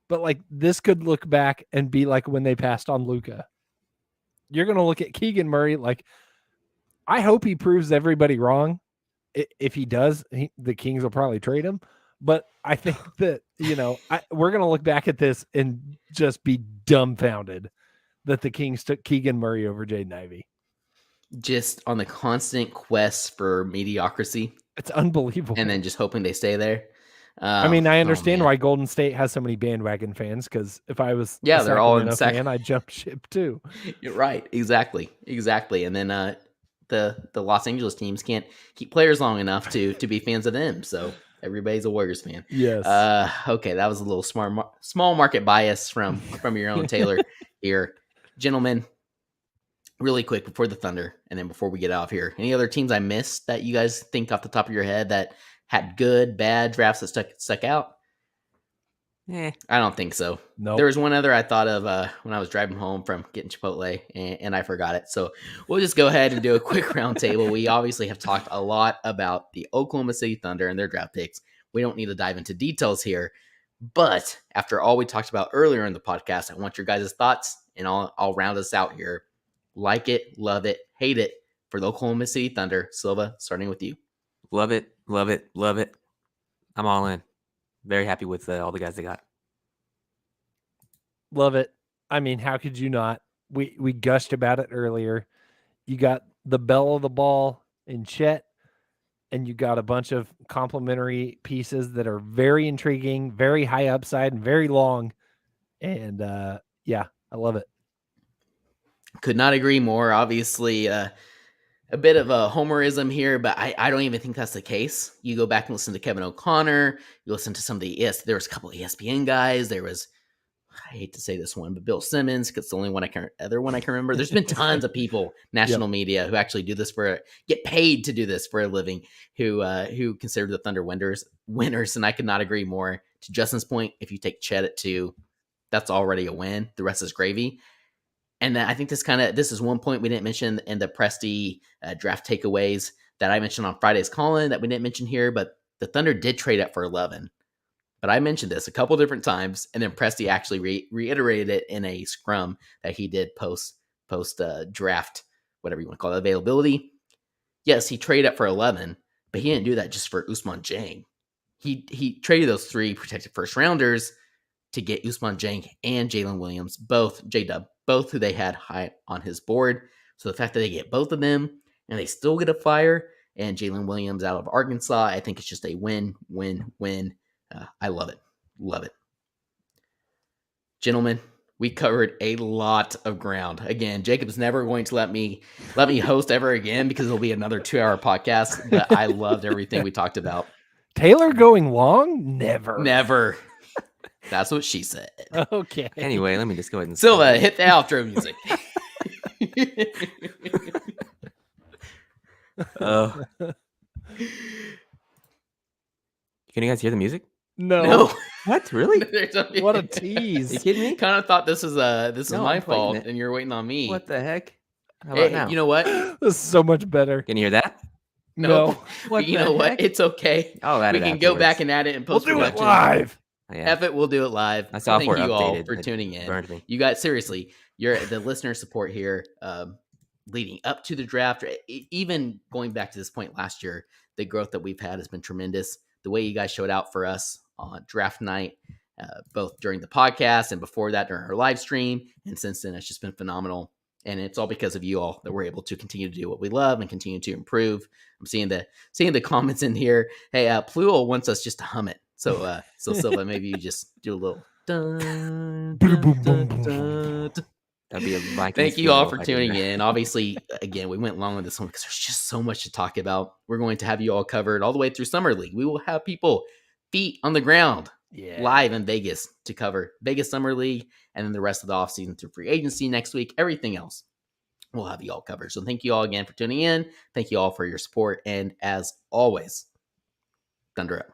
but like this could look back and be like when they passed on Luka. You're going to look at Keegan Murray. Like, I hope he proves everybody wrong. If he does, the Kings will probably trade him. But I think that, we're going to look back at this and just be dumbfounded that the Kings took Keegan Murray over Jaden Ivey. Just on the constant quest for mediocrity. It's unbelievable. And then just hoping they stay there. I understand why Golden State has so many bandwagon fans, because if I was they're all in fan, I'd jump ship too. You're right. Exactly. And then the Los Angeles teams can't keep players long enough to be fans of them. So everybody's a Warriors fan. Yes. Okay, that was a little small market bias from your own Taylor here. Gentlemen, really quick before the Thunder, and then before we get out of here, any other teams I missed that you guys think off the top of your head that had good, bad drafts that stuck out? I don't think so. No. There was one other I thought of when I was driving home from getting Chipotle, and I forgot it. So we'll just go ahead and do a quick round table. We obviously have talked a lot about the Oklahoma City Thunder and their draft picks. We don't need to dive into details here. But after all we talked about earlier in the podcast, I want your guys' thoughts, and I'll round us out here. Like it, love it, hate it for the Oklahoma City Thunder. Silva, starting with you. Love it. I'm all in. Very happy with all the guys they got. Love it. I mean, how could you not? We gushed about it earlier. You got the bell of the ball in Chet, and you got a bunch of complementary pieces that are very intriguing, very high upside, and very long. And yeah, I love it. Could not agree more. Obviously, a bit of a homerism here, but I don't even think that's the case. You go back and listen to Kevin O'Connor. You listen to some of the there was a couple of ESPN guys. There was, I hate to say this one, but Bill Simmons, because it's the only other one I can remember. There's been tons of people, national media, who actually do this get paid to do this for a living, who consider the Thunder winners, and I could not agree more. To Justin's point, if you take Chet at 2, that's already a win. The rest is gravy. And I think this is one point we didn't mention in the Presti draft takeaways that I mentioned on Friday's call-in that we didn't mention here, but the Thunder did trade up for 11. But I mentioned this a couple different times, and then Presti actually reiterated it in a scrum that he did post draft, whatever you want to call it, availability. Yes, he traded up for 11, but he didn't do that just for Ousmane Dieng. He traded those 3 protected first rounders to get Ousmane Dieng and Jalen Williams, both J-Dub, both who they had high on his board. So the fact that they get both of them and they still get a flyer and Jalen Williams out of Arkansas, I think it's just a win, win, win. I love it. Love it. Gentlemen, we covered a lot of ground. Again, Jacob's never going to let me host ever again because it'll be another 2-hour podcast, but I loved everything we talked about. Taylor going long? Never. That's what she said. Okay. Anyway, let me just go ahead and Silva, hit the outro music. Can you guys hear the music? No. What? Really? What a tease. You kidding me? Kind of thought this is my fault it. and you're waiting on me. What the heck? How about now? You know what? This is so much better. Can you hear that? No. What You the know what? heck? It's okay. I'll add We it can go afterwards. back and add it in We'll post do it production. live. Yeah. F it, we'll do it live. My software Thank you all updated. for It tuning in. burned me. You guys, seriously, the listener support here, leading up to the draft, even going back to this point last year, the growth that we've had has been tremendous. The way you guys showed out for us on draft night, both during the podcast and before that during our live stream, and since then, it's just been phenomenal. And it's all because of you all that we're able to continue to do what we love and continue to improve. I'm seeing the comments in here. Hey, Pluto wants us just to hum it. So Silva, maybe you just do a little dun, dun, dun, dun, dun. That'd be a Vikings. Thank you all funeral for if I did tuning that. in. Obviously, again, we went long on this one because there's just so much to talk about. We're going to have you all covered all the way through Summer League. We will have people feet on the ground live in Vegas to cover Vegas Summer League and then the rest of the offseason through free agency next week. Everything else, we'll have you all covered. So thank you all again for tuning in. Thank you all for your support. And as always, Thunder up.